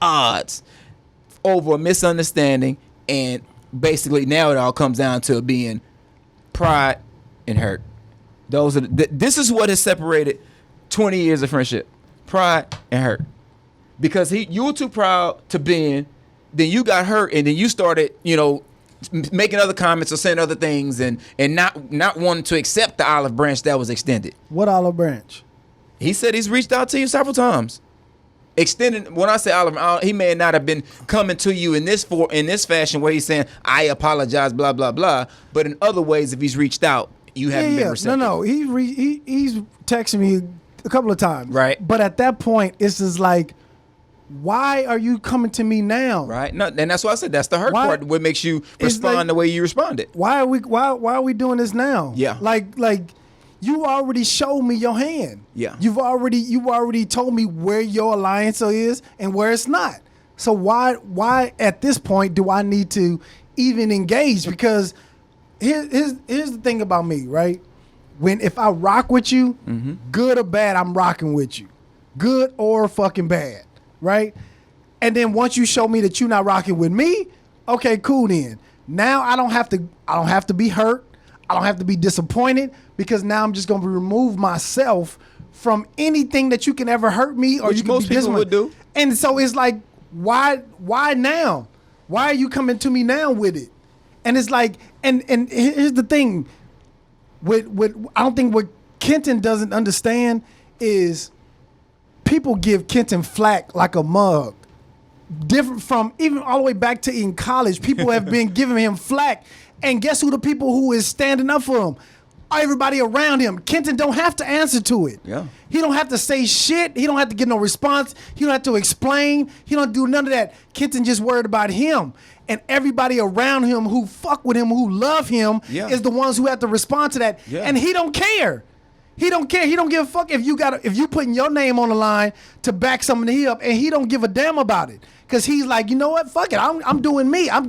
Speaker 4: odds over a misunderstanding. And basically now it all comes down to being pride and hurt. Those are this is what has separated 20 years of friendship. Pride and hurt. Because you were too proud to bend, then you got hurt, and then you started, making other comments or saying other things and not wanting to accept the olive branch that was extended.
Speaker 1: What olive branch?
Speaker 4: He said he's reached out to you several times. Extended, when I say olive, he may not have been coming to you in this fashion where he's saying, I apologize, blah, blah, blah. But in other ways, if he's reached out, you haven't been receptive.
Speaker 1: No, he's texted me a couple of times.
Speaker 4: Right.
Speaker 1: But at that point, it's just like, why are you coming to me now?
Speaker 4: Right. No, and that's why I said that's the hurt part. What makes you respond the way you responded?
Speaker 1: Why are we doing this now?
Speaker 4: Yeah.
Speaker 1: Like you already showed me your hand.
Speaker 4: Yeah.
Speaker 1: You've already told me where your alliance is and where it's not. So why at this point do I need to even engage? Because here's the thing about me, right? If I rock with you, good or bad, I'm rocking with you. Good or fucking bad, right? And then once you show me that you're not rocking with me, okay, cool then. Now I don't have to be hurt. I don't have to be disappointed, because now I'm just going to remove myself from anything that you can ever hurt me or you can
Speaker 4: most
Speaker 1: be
Speaker 4: people would do.
Speaker 1: And so it's like, why now? Why are you coming to me now with it? And it's like, and here's the thing, with I don't think what Kenton doesn't understand is people give Kenton flack like a mug. Different from even all the way back to in college, people have been giving him flack. And guess who the people who is standing up for him? Everybody around him. Kenton don't have to answer to it.
Speaker 4: Yeah.
Speaker 1: He don't have to say shit. He don't have to get no response. He don't have to explain. He don't do none of that. Kenton just worried about him. And everybody around him who fuck with him, who love him, is the ones who have to respond to that. Yeah. And he don't care. He don't care. He don't give a fuck if you putting your name on the line to back somebody up, and he don't give a damn about it. Cause he's like, you know what? Fuck it. I'm doing me. I'm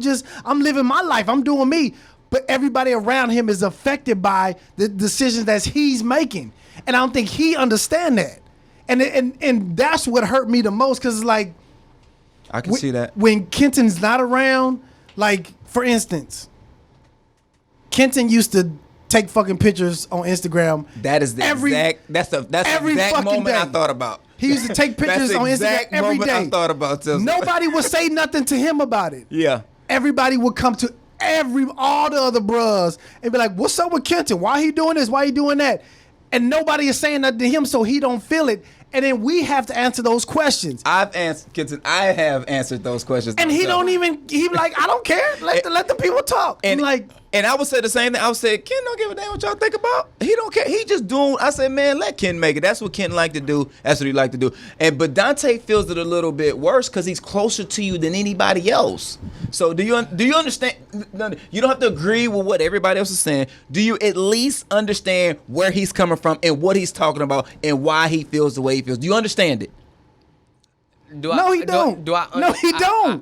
Speaker 1: living my life. I'm doing me. But everybody around him is affected by the decisions that he's making. And I don't think he understand that. And that's what hurt me the most. Cause it's like,
Speaker 4: I can see that.
Speaker 1: When Kenton's not around, like for instance, Kenton used to take fucking pictures on Instagram.
Speaker 4: That is the exact moment
Speaker 1: day.
Speaker 4: I thought about.
Speaker 1: He used to take pictures on Instagram every day.
Speaker 4: I thought about this.
Speaker 1: Nobody would say nothing to him about it.
Speaker 4: Yeah.
Speaker 1: Everybody would come to all the other bros and be like, "What's up with Kenton? Why he doing this? Why he doing that?" And nobody is saying nothing to him, so he don't feel it. And then we have to answer those questions.
Speaker 4: I have answered those questions.
Speaker 1: And he don't even. He like, I don't care. Let the people talk.
Speaker 4: And
Speaker 1: like,
Speaker 4: and I would say the same thing. I would say, Ken don't give a damn what y'all think about. He don't care. He just doing. I said, man, let Ken make it. That's what Ken like to do. That's what he like to do. But Donte feels it a little bit worse because he's closer to you than anybody else. So do you understand? You don't have to agree with what everybody else is saying. Do you at least understand where he's coming from and what he's talking about and why he feels the way he feels? Do you understand it?
Speaker 1: No, he don't.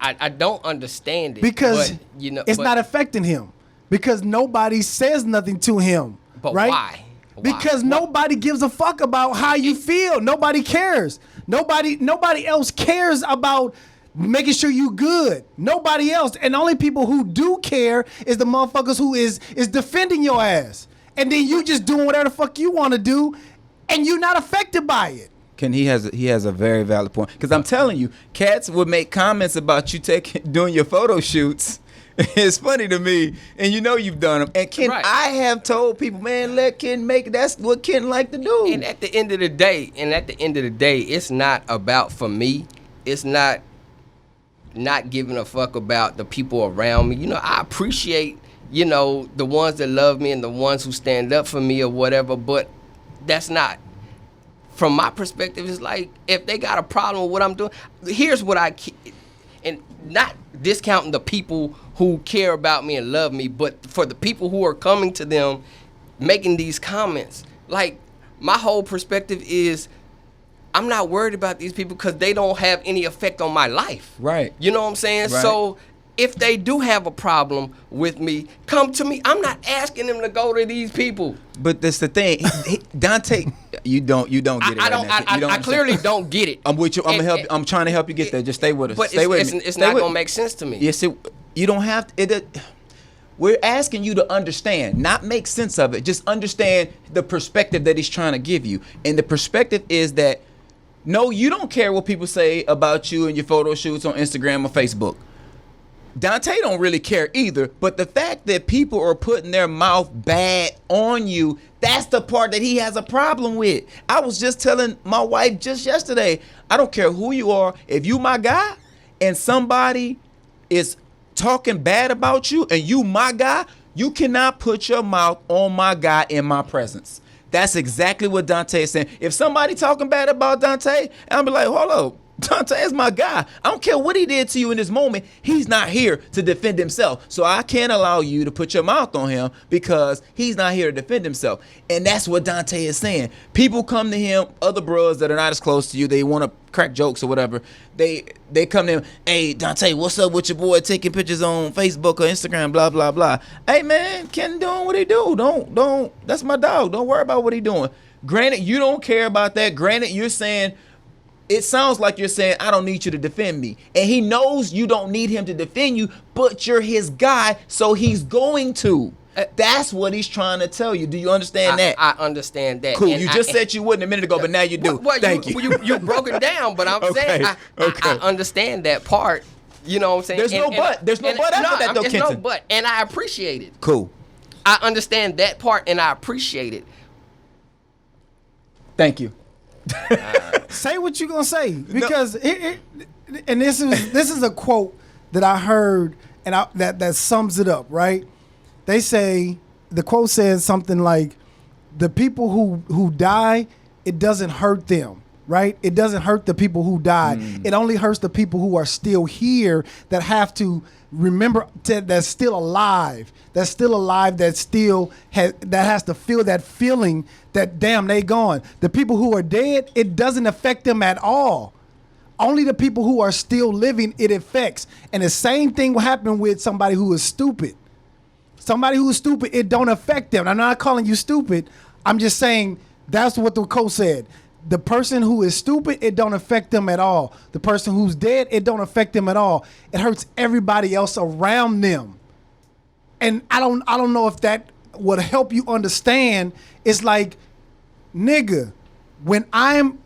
Speaker 3: I don't understand it
Speaker 1: because
Speaker 3: but,
Speaker 1: it's not affecting him. Because nobody says nothing to him.
Speaker 3: But
Speaker 1: right?
Speaker 3: Why?
Speaker 1: Because nobody gives a fuck about how you feel. Nobody cares. Nobody else cares about making sure you good. Nobody else. And the only people who do care is the motherfuckers who is defending your ass. And then you just doing whatever the fuck you want to do, and you're not affected by it.
Speaker 4: He has a very valid point. Because I'm telling you, cats would make comments about you doing your photo shoots. It's funny to me, and you know you've done them. And Ken,
Speaker 3: Right.
Speaker 4: I have told people, man, let Ken make it. That's what Ken like to do.
Speaker 3: And at the end of the day, it's not about, for me, it's not giving a fuck about the people around me. You know, I appreciate, you know, the ones that love me and the ones who stand up for me or whatever, but that's not, from my perspective, it's like, if they got a problem with what I'm doing, here's what and not discounting the people who care about me and love me, but for the people who are coming to them, making these comments, like, my whole perspective is, I'm not worried about these people because they don't have any effect on my life.
Speaker 4: Right.
Speaker 3: You know what I'm saying?
Speaker 4: Right.
Speaker 3: So if they do have a problem with me, come to me. I'm not asking them to go to these people.
Speaker 4: But that's the thing, Donte. You don't get it.
Speaker 3: I clearly don't get it.
Speaker 4: I'm with you. I'm trying to help you get there. Just stay with us.
Speaker 3: But
Speaker 4: stay with me.
Speaker 3: it's
Speaker 4: Stay
Speaker 3: not
Speaker 4: with
Speaker 3: gonna
Speaker 4: me.
Speaker 3: make sense to me.
Speaker 4: Yes, you don't have to. We're asking you to understand, not make sense of it. Just understand the perspective that he's trying to give you. And the perspective is that, no, you don't care what people say about you and your photo shoots on Instagram or Facebook. Donte don't really care either, but the fact that people are putting their mouth bad on you, that's the part that he has a problem with. I was just telling my wife just yesterday, I don't care who you are, if you my guy and somebody is talking bad about you and you my guy, you cannot put your mouth on my guy in my presence. That's exactly what Donte is saying. If somebody talking bad about Donte, I'll be like, hold up. Donte is my guy. I don't care what he did to you in this moment. He's not here to defend himself. So I can't allow you to put your mouth on him because he's not here to defend himself. And that's what Donte is saying. People come to him, other bros that are not as close to you, they want to crack jokes or whatever. They come to him, hey, Donte, what's up with your boy taking pictures on Facebook or Instagram, blah, blah, blah. Hey, man, Ken doing what he do. Don't, that's my dog. Don't worry about what he doing. Granted, you don't care about that. Granted, you're saying, it sounds like you're saying, I don't need you to defend me. And he knows you don't need him to defend you, but you're his guy, so he's going to. That's what he's trying to tell you. Do you understand that?
Speaker 3: I understand that.
Speaker 4: Cool.
Speaker 3: And
Speaker 4: You just said you wouldn't a minute ago, but now you do.
Speaker 3: Well,
Speaker 4: Thank you.
Speaker 3: You broke it down, but I'm saying I understand that part. You know what I'm saying?
Speaker 4: There's no but. There's no but after that, though,
Speaker 3: There's
Speaker 4: Kenton.
Speaker 3: no but, and I appreciate it.
Speaker 4: Cool.
Speaker 3: I understand that part, and I appreciate it.
Speaker 4: Thank you.
Speaker 1: Say what you gonna say because and this is a quote that I heard and that sums it up, right? They say, the quote says something like, the people who die, it doesn't hurt them, right? It doesn't hurt the people who died. It only hurts the people who are still here that have to remember that's still alive, that still has to feel that feeling that, damn, they gone. The people who are dead, it doesn't affect them at all. Only the people who are still living, it affects. And the same thing will happen with somebody who is stupid. Somebody who is stupid, it don't affect them. I'm not calling you stupid. I'm just saying that's what the quote said. The person who is stupid, it don't affect them at all. The person who's dead, it don't affect them at all. It hurts everybody else around them. And I don't know if that would help you understand. It's like, nigga, when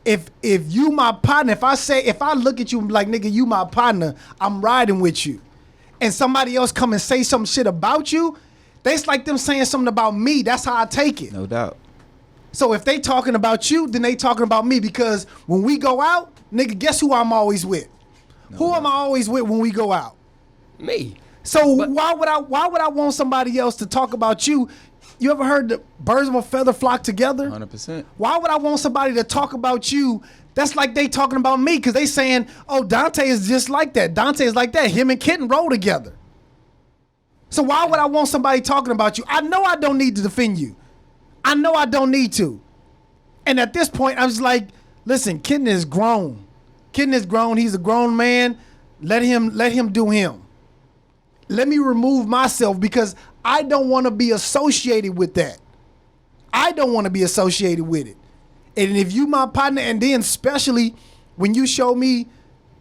Speaker 1: if you my partner, if I look at you like, nigga, you my partner, I'm riding with you, and somebody else come and say some shit about you, that's like them saying something about me. That's how I take it.
Speaker 4: No doubt.
Speaker 1: So if they talking about you, then they talking about me, because when we go out, nigga, guess who I'm always with? Who am I always with when we go out?
Speaker 3: Me.
Speaker 1: So why would I want somebody else to talk about you? You ever heard the birds of a feather flock together?
Speaker 4: 100%.
Speaker 1: Why would I want somebody to talk about you? That's like they talking about me, because they saying, oh, Donte is just like that. Donte is like that. Him and Kenton roll together. So why would I want somebody talking about you? I know I don't need to defend you. I know I don't need to. And at this point, I was like, listen, Kenton is grown. Kenton is grown. He's a grown man. Let him do him. Let me remove myself, because I don't want to be associated with that. I don't want to be associated with it. And if you my partner, and then especially when you show me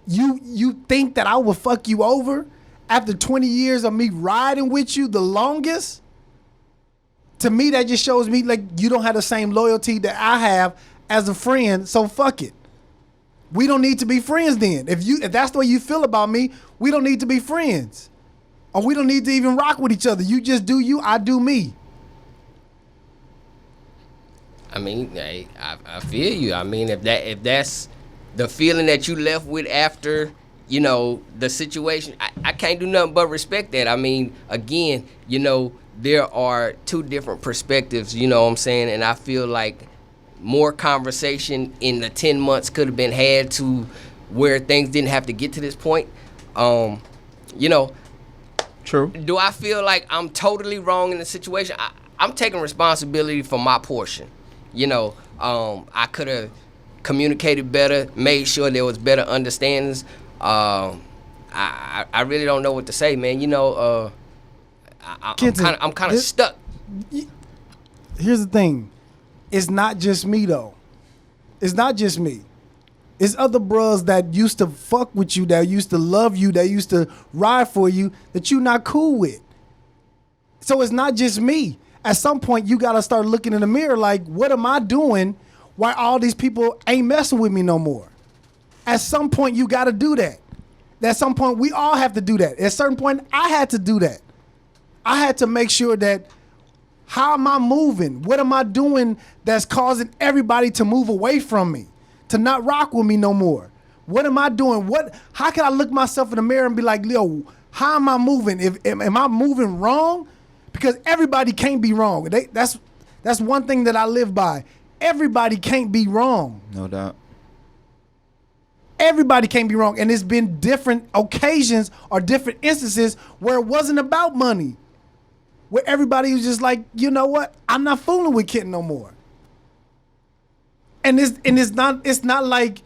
Speaker 1: you think that I will fuck you over after 20 years of me riding with you the longest, to me that just shows me like you don't have the same loyalty that I have as a friend. So fuck it. We don't need to be friends then. If that's the way you feel about me, we don't need to be friends. Or we don't need to even rock with each other. You just do you, I do me.
Speaker 3: I mean, hey, I feel you. I mean, if that's the feeling that you left with after, you know, the situation, I can't do nothing but respect that. I mean, again, you know, there are two different perspectives, you know what I'm saying? And I feel like more conversation in the 10 months could have been had to where things didn't have to get to this point. You know,
Speaker 4: True.
Speaker 3: do I feel like I'm totally wrong in the situation? I'm taking responsibility for my portion. You know, I could have communicated better, made sure there was better understandings. I really don't know what to say, man. You know, I'm kind of stuck.
Speaker 1: Here's the thing. It's not just me, though. It's not just me. It's other bros that used to fuck with you, that used to love you, that used to ride for you, that you not cool with. So it's not just me. At some point, you got to start looking in the mirror like, what am I doing why all these people ain't messing with me no more? At some point, you got to do that. At some point, we all have to do that. At a certain point, I had to do that. I had to make sure that, how am I moving? What am I doing that's causing everybody to move away from me, to not rock with me no more? What am I doing? How can I look myself in the mirror and be like, yo, how am I moving? Am I moving wrong? Because everybody can't be wrong. That's one thing that I live by. Everybody can't be wrong.
Speaker 4: No doubt.
Speaker 1: Everybody can't be wrong. And it's been different occasions or different instances where it wasn't about money. Where everybody was just like, you know what? I'm not fooling with Kenton no more. And it's not like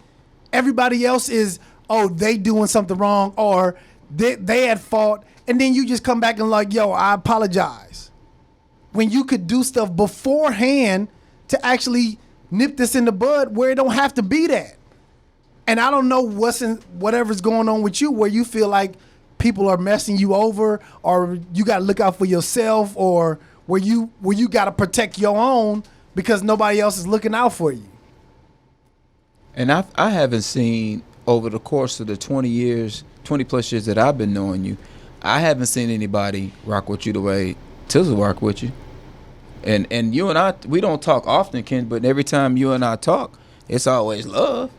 Speaker 1: everybody else is, oh, they doing something wrong or they at fault. And then you just come back and like, yo, I apologize. When you could do stuff beforehand to actually nip this in the bud where it don't have to be that. And I don't know whatever's going on with you where you feel like people are messing you over or you got to look out for yourself or where you got to protect your own because nobody else is looking out for you.
Speaker 4: And I haven't seen over the course of the 20 plus years that I've been knowing you, I haven't seen anybody rock with you the way Tizzle rock with you. And you and I, we don't talk often, Ken, but every time you and I talk, it's always love.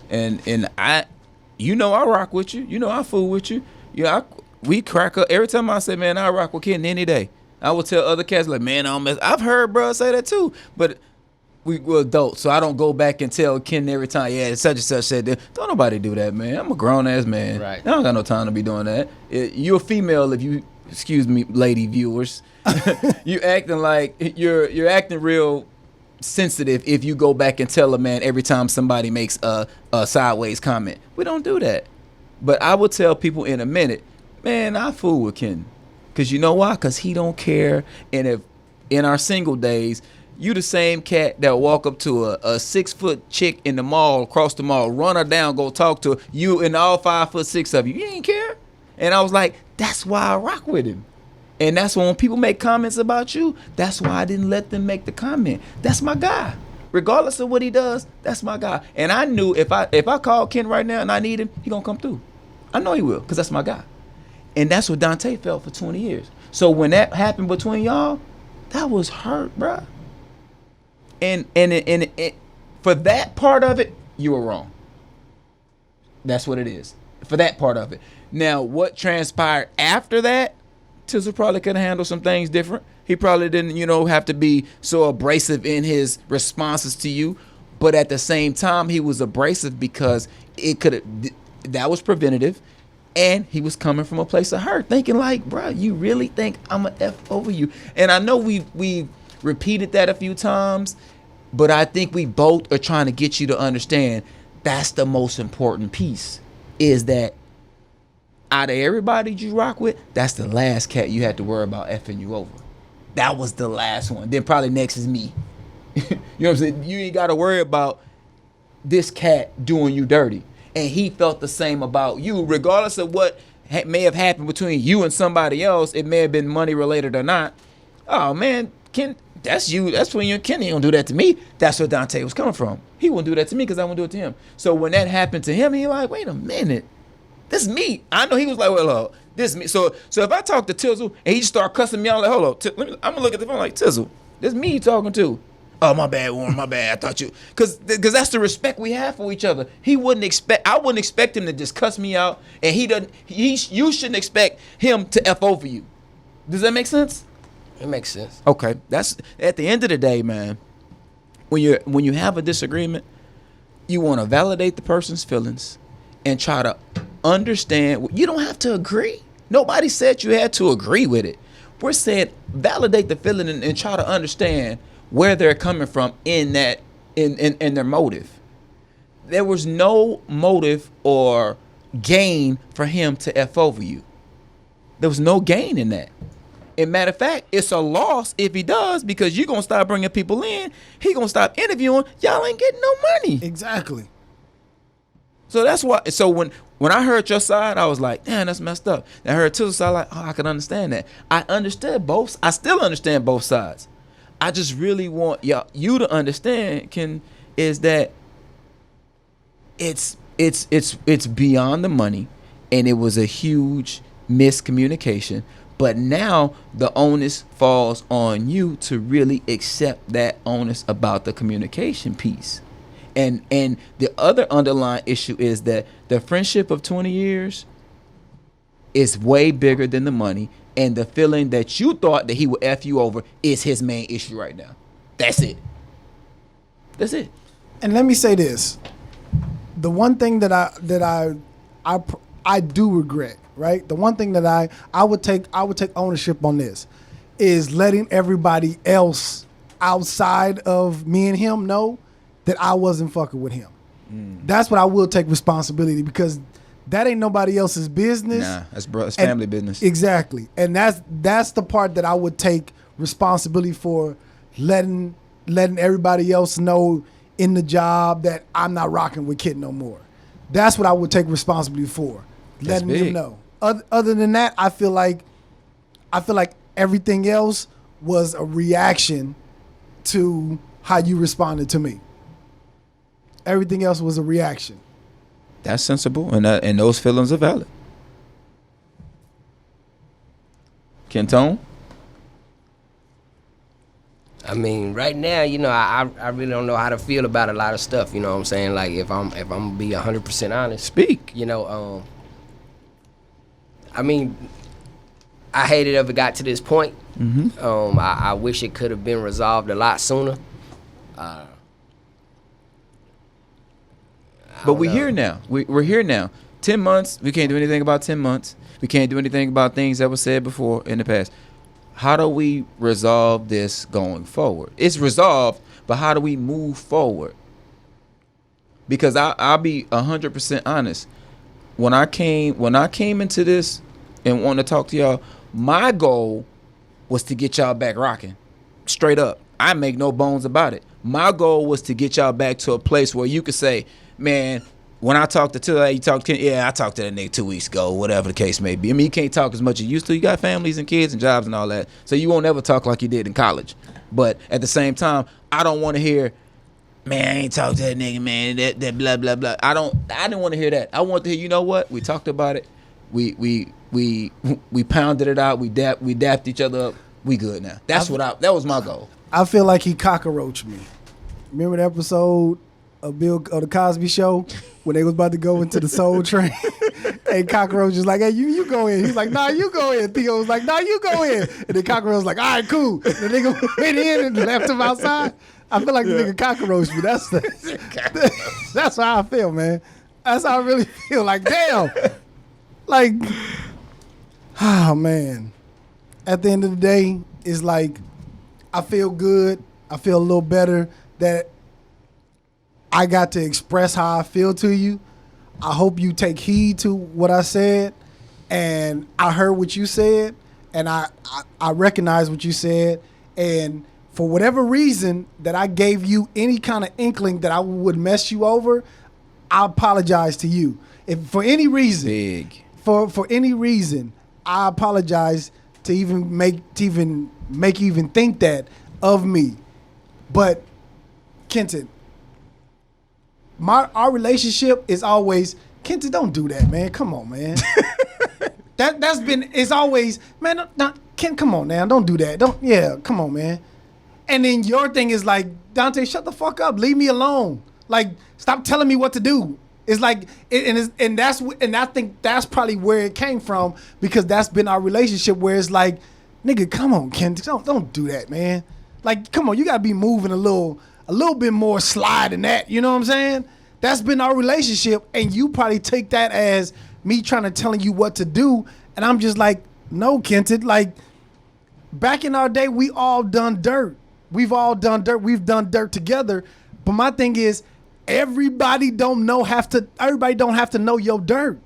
Speaker 4: And I, you know, I rock with you. You know, I fool with you. We crack up every time I say, man, I rock with Ken any day. I will tell other cats like, man, I don't mess. I've heard bro say that too, but we're adults, so I don't go back and tell Ken every time, yeah, such and such said that. Don't nobody do that, man. I'm a grown ass man.
Speaker 3: Right.
Speaker 4: I don't got no time to be doing that. You're a female if you, excuse me, lady viewers. You acting like you're acting real sensitive if you go back and tell a man every time somebody makes a sideways comment. We don't do that. But I will tell people in a minute, man, I fool with Ken. Because you know why? Because he don't care. And if in our single days, you the same cat that walk up to a 6-foot chick in the mall, across the mall, run her down, go talk to her, you and all 5'6" of you ain't care. And I was like, that's why I rock with him. And that's when people make comments about you, that's why I didn't let them make the comment. That's my guy. Regardless of what he does, that's my guy. And I knew if I call Ken right now and I need him, he gonna come through. I know he will, because that's my guy. And that's what Donte felt for 20 years. So when that happened between y'all, that was hurt, bruh. And for that part of it, you were wrong. That's what it is. For that part of it. Now, what transpired after that, Tizzle probably could have handled some things different. He probably didn't, have to be so abrasive in his responses to you. But at the same time, he was abrasive because that was preventative. And he was coming from a place of hurt, thinking like, bro, you really think I'm a F over you? And I know we repeated that a few times, but I think we both are trying to get you to understand that's the most important piece, is that out of everybody you rock with, that's the last cat you had to worry about effing you over. That was the last one. Then probably next is me. You know what I'm saying? You ain't got to worry about this cat doing you dirty. And he felt the same about you, regardless of what may have happened between you and somebody else. It may have been money related or not. Oh man, Ken, that's you. That's when you and Kenny don't do that to me. That's where Donte was coming from. He wouldn't do that to me because I wouldn't do it to him. So when that happened to him, he like, wait a minute, this is me. I know he was like, well, This me. So if I talk to Tizzle and he just start cussing me out, like, hold on, I'm gonna look at the phone like, Tizzle, this me you talking to. Oh, my bad, Warren, my bad. I thought you, cause that's the respect we have for each other. I wouldn't expect him to just cuss me out, and you shouldn't expect him to F over you. Does that make sense?
Speaker 3: It makes sense.
Speaker 4: Okay, that's at the end of the day, man. When you have a disagreement, you want to validate the person's feelings and try to understand. You don't have to agree. Nobody said you had to agree with it. We're saying validate the feeling and try to understand where they're coming from in their motive. There was no motive or gain for him to F over you. There was no gain in that. And matter of fact, it's a loss if he does, because you're going to start bringing people in. He going to stop interviewing. Y'all ain't getting no money.
Speaker 1: Exactly.
Speaker 4: So that's why. So when I heard your side, I was like, damn, that's messed up. And I heard Tizzle's side, like, oh, I can understand that. I still understand both sides. I just really want you to understand, is that it's beyond the money, and it was a huge miscommunication. But now the onus falls on you to really accept that onus about the communication piece. And the other underlying issue is that the friendship of 20 years is way bigger than the money. And the feeling that you thought that he would F you over is his main issue right now. That's it. That's it.
Speaker 1: And let me say this. The one thing that I do regret, right? The one thing that I would take ownership on this is letting everybody else outside of me and him know that I wasn't fucking with him. That's what I will take responsibility, because that ain't nobody else's business.
Speaker 4: Nah, that's family business.
Speaker 1: Exactly. And that's the part that I would take responsibility for, letting everybody else know in the job that I'm not rocking with Kit no more. That's what I would take responsibility for. Letting them know. Other than that, I feel like everything else was a reaction to how you responded to me. Everything else was a reaction.
Speaker 4: That's sensible, and those feelings are valid. Kenton?
Speaker 3: I mean, right now, I really don't know how to feel about a lot of stuff. You know what I'm saying? Like, if I'm gonna be 100% honest,
Speaker 4: Speak.
Speaker 3: I mean, I hate it ever got to this point.
Speaker 4: Mm-hmm.
Speaker 3: I wish it could have been resolved a lot sooner.
Speaker 4: But we're here now. We're here now. 10 months. We can't do anything about 10 months. We can't do anything about things that were said before in the past. How do we resolve this going forward? It's resolved, but how do we move forward? Because I'll be 100% honest. When I came into this and wanted to talk to y'all, my goal was to get y'all back rocking. Straight up. I make no bones about it. My goal was to get y'all back to a place where you could say, man, when I talked to Tilla, you talked to, yeah, I talked to that nigga 2 weeks ago, whatever the case may be. I mean, you can't talk as much as you used to. You got families and kids and jobs and all that. So you won't ever talk like you did in college. But at the same time, I don't want to hear, man, I ain't talked to that nigga, man, that blah, blah, blah. I didn't want to hear that. I want to hear, you know what? We talked about it. We pounded it out. We dapped each other up. We good now. That was my goal.
Speaker 1: I feel like he cockroached me. Remember the episode of the Cosby Show when they was about to go into the Soul Train? And Cockroach was like, hey, you go in. He's like, nah, you go in. Theo was like, nah, you go in. And then Cockroach was like, all right, cool. The nigga went in and left him outside. I feel like the nigga cockroached me. That's how I feel, man. That's how I really feel. Like, damn. Like, oh, man. At the end of the day, it's like, I feel good. I feel a little better that I got to express how I feel to you. I hope you take heed to what I said, and I heard what you said, and I recognize what you said, and for whatever reason that I gave you any kind of inkling that I would mess you over, I apologize to you. If for any reason, for any reason, I apologize to even make you think that of me. But Kenton, our relationship is always, Kenton, don't do that, man. Come on, man. That's been, it's always, man, Ken, come on now, don't do that. Come on, man. And then your thing is like, Donte, shut the fuck up, leave me alone. Like, stop telling me what to do. It's like, and I think that's probably where it came from, because that's been our relationship, where it's like, nigga, come on, Ken, don't do that, man. Like, come on, you gotta be moving a little bit more slide than that. You know what I'm saying? That's been our relationship, and you probably take that as me trying to telling you what to do, and I'm just like, no, Kenton. Like, back in our day, we all done dirt. We've all done dirt. We've done dirt together. But my thing is, everybody don't have to know your dirt.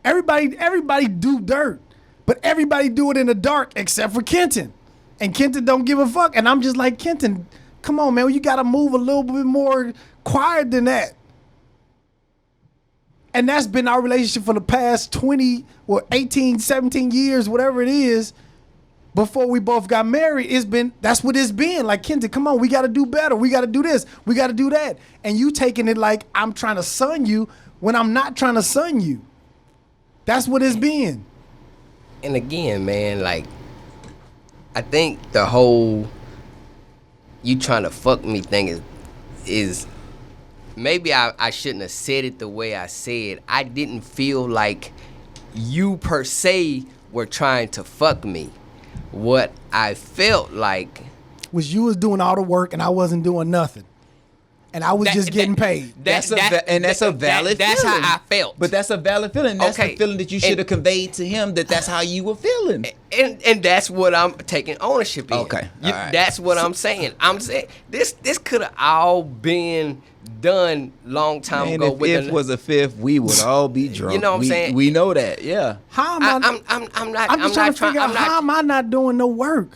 Speaker 1: Everybody do dirt, but everybody do it in the dark except for Kenton. And Kenton don't give a fuck. And I'm just like, Kenton, come on, man, you got to move a little bit more quiet than that. And that's been our relationship for the past 18, 17 years, whatever it is. Before we both got married, that's what it's been. Like, Kenton, come on, we got to do better. We got to do this. We got to do that. And you taking it like I'm trying to son you when I'm not trying to son you. That's what it's been.
Speaker 3: And again, man, like, I think the whole you trying to fuck me thing is maybe I shouldn't have said it the way I said. I didn't feel like you per se were trying to fuck me. What I felt like
Speaker 1: was you was doing all the work and I wasn't doing nothing, and I was just getting paid.
Speaker 4: That's a valid feeling.
Speaker 3: That's how I felt.
Speaker 4: But that's a valid feeling. That's the feeling that you should have conveyed to him, that's how you were feeling.
Speaker 3: And that's what I'm taking ownership in.
Speaker 4: Okay. All right.
Speaker 3: That's what I'm saying. I'm saying this could have all been done long time ago.
Speaker 4: If it was a fifth, we would all be drunk.
Speaker 3: You know what I'm saying?
Speaker 4: We know that. Yeah.
Speaker 1: How am I? I'm just trying to figure out how am I not doing no work?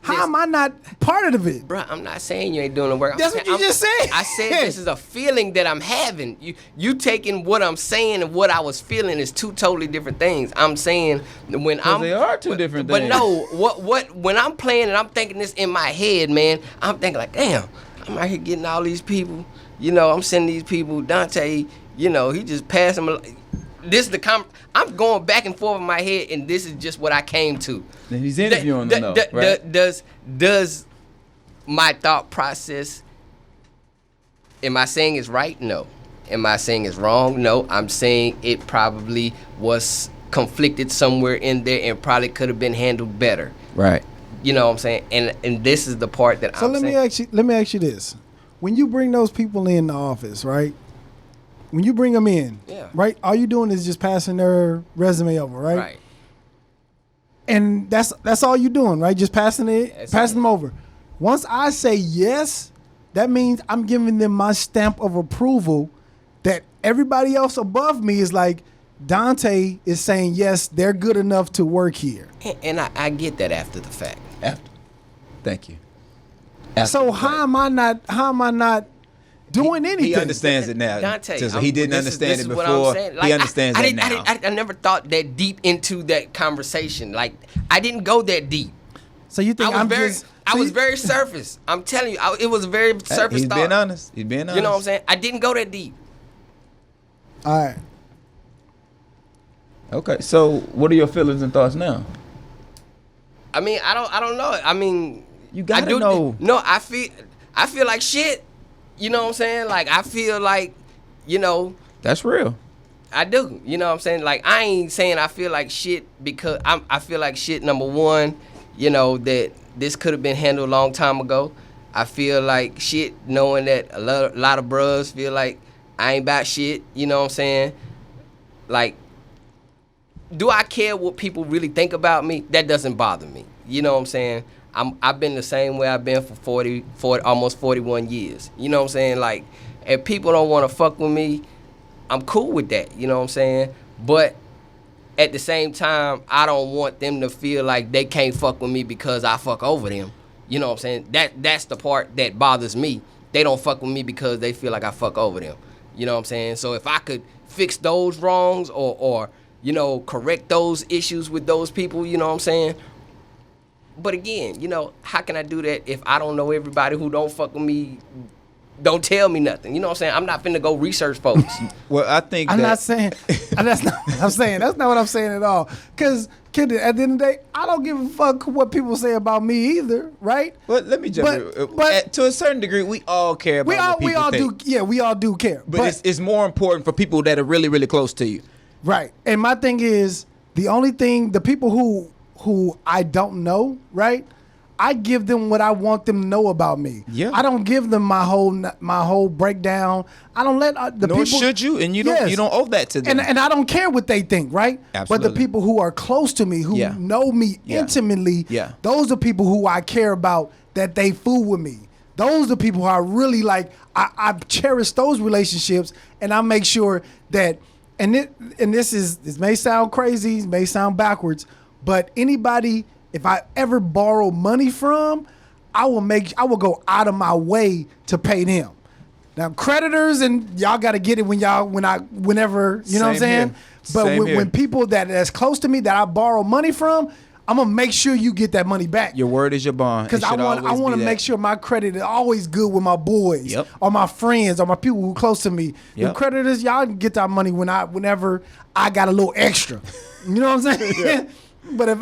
Speaker 1: How am I not part of it?
Speaker 3: Bruh, I'm not saying you ain't doing the work.
Speaker 1: That's what you just said.
Speaker 3: I said this is a feeling that I'm having. You taking what I'm saying and what I was feeling is two totally different things. I'm saying when
Speaker 4: they are two different things.
Speaker 3: But no, what when I'm playing and I'm thinking this in my head, man, I'm thinking like, damn, I'm out here getting all these people. You know, I'm sending these people, Donte, you know, he just passed them. This is the I'm going back and forth in my head, and this is just what I came to.
Speaker 4: And he's interviewing them, though, right?
Speaker 3: Does my thought process, am I saying it's right? No. Am I saying it's wrong? No. I'm saying it probably was conflicted somewhere in there and probably could have been handled better.
Speaker 4: Right.
Speaker 3: You know what I'm saying? And this is the part that
Speaker 1: I'm saying. So let me ask you this. When you bring those people in the office, right? When you bring them in, right? All you doing is just passing their resume over, right?
Speaker 3: Right.
Speaker 1: And that's all you doing, right? Just passing them over. Once I say yes, that means I'm giving them my stamp of approval that everybody else above me is like, Donte is saying, yes, they're good enough to work here.
Speaker 3: And I get that after the fact.
Speaker 4: Thank you.
Speaker 1: So how am I not doing anything?
Speaker 4: He understands it now.
Speaker 3: Donte,
Speaker 4: he didn't understand it before.
Speaker 3: Like,
Speaker 4: he understands it now.
Speaker 3: I never thought that deep into that conversation. Like, I didn't go that deep.
Speaker 1: So you think
Speaker 3: I was very surface. I'm telling you, it was a very surface
Speaker 4: He's
Speaker 3: thought.
Speaker 4: being honest. He's being honest.
Speaker 3: You know what I'm saying? I didn't go that deep.
Speaker 1: All right.
Speaker 4: Okay, so what are your feelings and thoughts now?
Speaker 3: I mean, I don't know. I mean,
Speaker 4: you gotta know.
Speaker 3: No, I feel like shit. You know what I'm saying? Like, I feel like, you know.
Speaker 4: That's real.
Speaker 3: I do. You know what I'm saying? Like, I ain't saying I feel like shit because I feel like shit, number one, you know, that this could have been handled a long time ago. I feel like shit knowing that a lot of bros feel like I ain't about shit. You know what I'm saying? Like, do I care what people really think about me? That doesn't bother me. You know what I'm saying? I've been the same way I've been for 40, almost 41 years. You know what I'm saying? Like, if people don't want to fuck with me, I'm cool with that. You know what I'm saying? But at the same time, I don't want them to feel like they can't fuck with me because I fuck over them. You know what I'm saying? That's the part that bothers me. They don't fuck with me because they feel like I fuck over them. You know what I'm saying? So if I could fix those wrongs or you know, correct those issues with those people, you know what I'm saying? But again, you know, how can I do that if I don't know everybody who don't fuck with me don't tell me nothing. You know what I'm saying? I'm not finna go research folks.
Speaker 4: Well, I think
Speaker 1: I'm not saying that's not what I'm saying. That's not what I'm saying at all. Because at the end of the day, I don't give a fuck what people say about me either, right?
Speaker 4: Well, let me jump in. But to a certain degree, we all care about what people
Speaker 1: we all
Speaker 4: think.
Speaker 1: do. Yeah, we all do care.
Speaker 4: But it's more important for people that are really, really close to you.
Speaker 1: Right. And my thing is, the people who I don't know, right? I give them what I want them to know about me.
Speaker 4: Yeah.
Speaker 1: I don't give them my whole breakdown. I don't let the
Speaker 4: Nor
Speaker 1: people.
Speaker 4: should you, and you don't owe that to them.
Speaker 1: And I don't care what they think, right?
Speaker 4: Absolutely.
Speaker 1: But the people who are close to me, who know me intimately, those are people who I care about, that they fool with me. Those are people who I really like. I cherish those relationships, and I make sure that. And this may sound crazy, it may sound backwards, but anybody, if I ever borrow money from, I will go out of my way to pay them. Now creditors, and y'all got to get it whenever, you know what I'm saying?
Speaker 4: Here.
Speaker 1: But when people that's close to me that I borrow money from, I'm gonna make sure you get that money back.
Speaker 4: Your word is your bond.
Speaker 1: Because I want to make sure my credit is always good with my boys, or my friends, or my people who are close to me. The creditors, y'all can get that money whenever I got a little extra. You know what I'm saying? But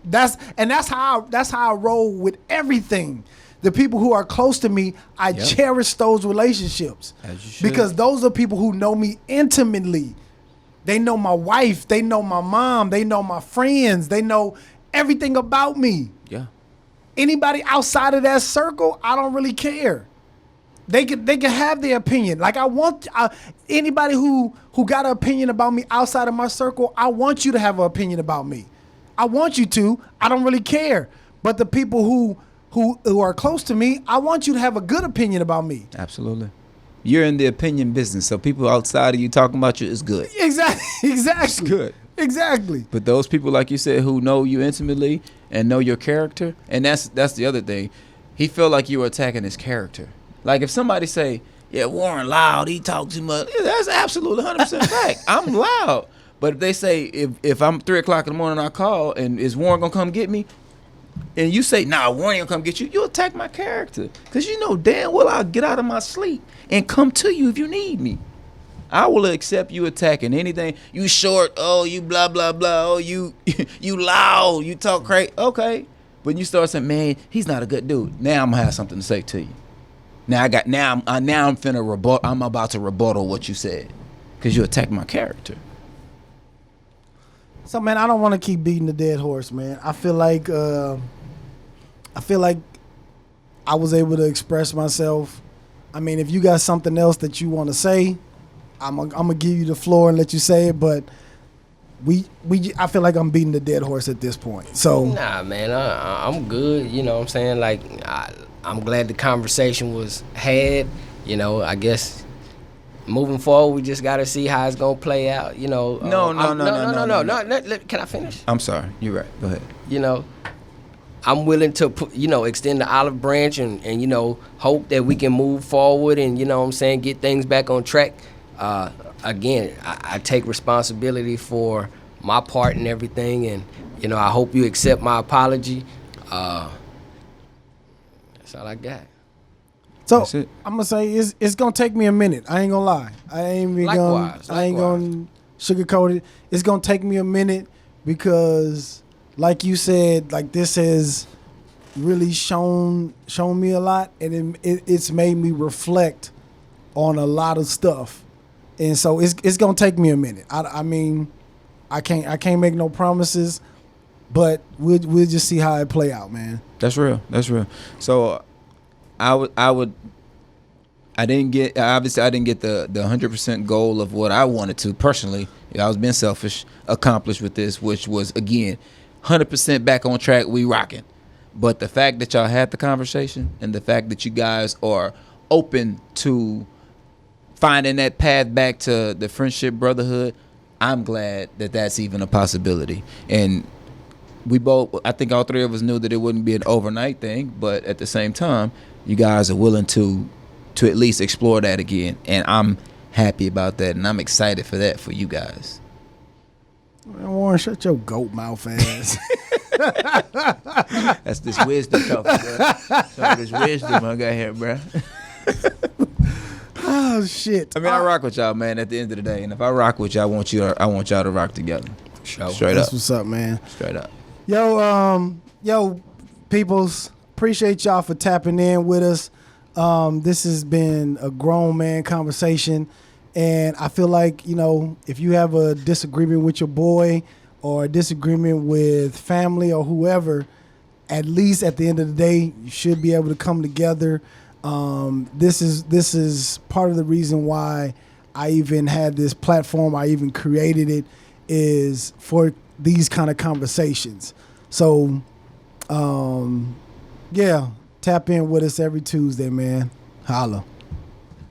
Speaker 1: that's how I roll with everything. The people who are close to me, I cherish those relationships,
Speaker 4: as you should.
Speaker 1: Because those are people who know me intimately. They know my wife. They know my mom. They know my friends. They know everything about me.
Speaker 4: Yeah.
Speaker 1: Anybody outside of that circle, I don't really care. They can have their opinion. Like I want anybody who got an opinion about me outside of my circle, I want you to have an opinion about me. I want you to. I don't really care. But the people who are close to me, I want you to have a good opinion about me.
Speaker 4: Absolutely. You're in the opinion business, so people outside of you talking about you is good.
Speaker 1: Exactly.
Speaker 4: It's good.
Speaker 1: Exactly.
Speaker 4: But those people, like you said, who know you intimately and know your character, and that's the other thing. He felt like you were attacking his character. Like if somebody say, "Yeah, Warren loud, he talk too much," that's absolutely 100% fact. I'm loud. But if they say if I'm 3:00 in the morning, I call and is Warren gonna come get me? And you say, "Nah, Warren ain't gonna come get you," you attack my character. Because you know damn well I'll get out of my sleep and come to you if you need me. I will accept you attacking anything. You short, oh, you blah, blah, blah, oh, you loud, you talk crazy. Okay. But you start saying, man, he's not a good dude. Now I'm gonna have something to say to you. Now I'm finna rebut. I'm about to rebuttal what you said. Because you attacked my character.
Speaker 1: So man, I don't want to keep beating the dead horse, man. I feel like I was able to express myself. I mean, if you got something else that you want to say, I'm gonna give you the floor and let you say it. But I feel like I'm beating the dead horse at this point. So
Speaker 3: nah, man, I'm good. You know what I'm saying? Like I'm glad the conversation was had. You know, I guess moving forward, we just got to see how it's gonna play out. You know.
Speaker 4: No.
Speaker 3: Can I finish?
Speaker 4: I'm sorry. You're right. Go ahead.
Speaker 3: You know, I'm willing to extend the olive branch and hope that we can move forward and what I'm saying, get things back on track. Again, I take responsibility for my part and everything, and I hope you accept my apology. That's all I got.
Speaker 1: So I'm gonna say it's gonna take me a minute. I ain't gonna lie. I ain't gonna sugarcoat it. It's gonna take me a minute because, like you said, like this has really shown me a lot, and it's made me reflect on a lot of stuff, and so it's gonna take me a minute. I mean, I can't make no promises, but we'll just see how it play out, man.
Speaker 4: That's real. So I didn't get the 100% goal of what I wanted to personally. I was being selfish, accomplish with this, which was again 100% back on track. We rocking. But the fact that y'all had the conversation and the fact that you guys are open to finding that path back to the friendship, brotherhood, I'm glad that that's even a possibility. And we both, I think all three of us knew that it wouldn't be an overnight thing, but at the same time, you guys are willing to at least explore that again. And I'm happy about that, and I'm excited for that for you guys.
Speaker 1: Man, Warren, shut your goat mouth ass.
Speaker 4: That's this wisdom talking, bro. Some of this wisdom I got here, bro.
Speaker 1: Oh shit!
Speaker 4: I mean, I rock with y'all, man. At the end of the day, and if I rock with y'all, I want y'all to rock together.
Speaker 3: Sure.
Speaker 4: Straight
Speaker 1: That's
Speaker 4: up.
Speaker 1: what's up, man.
Speaker 4: Straight up.
Speaker 1: Yo, peoples, appreciate y'all for tapping in with us. This has been a grown man conversation, and I feel like, you know, if you have a disagreement with your boy or a disagreement with family or whoever, at least at the end of the day, you should be able to come together. This is part of the reason why I even had this platform. I even created it is for these kind of conversations. So, yeah, tap in with us every Tuesday, man. Holla.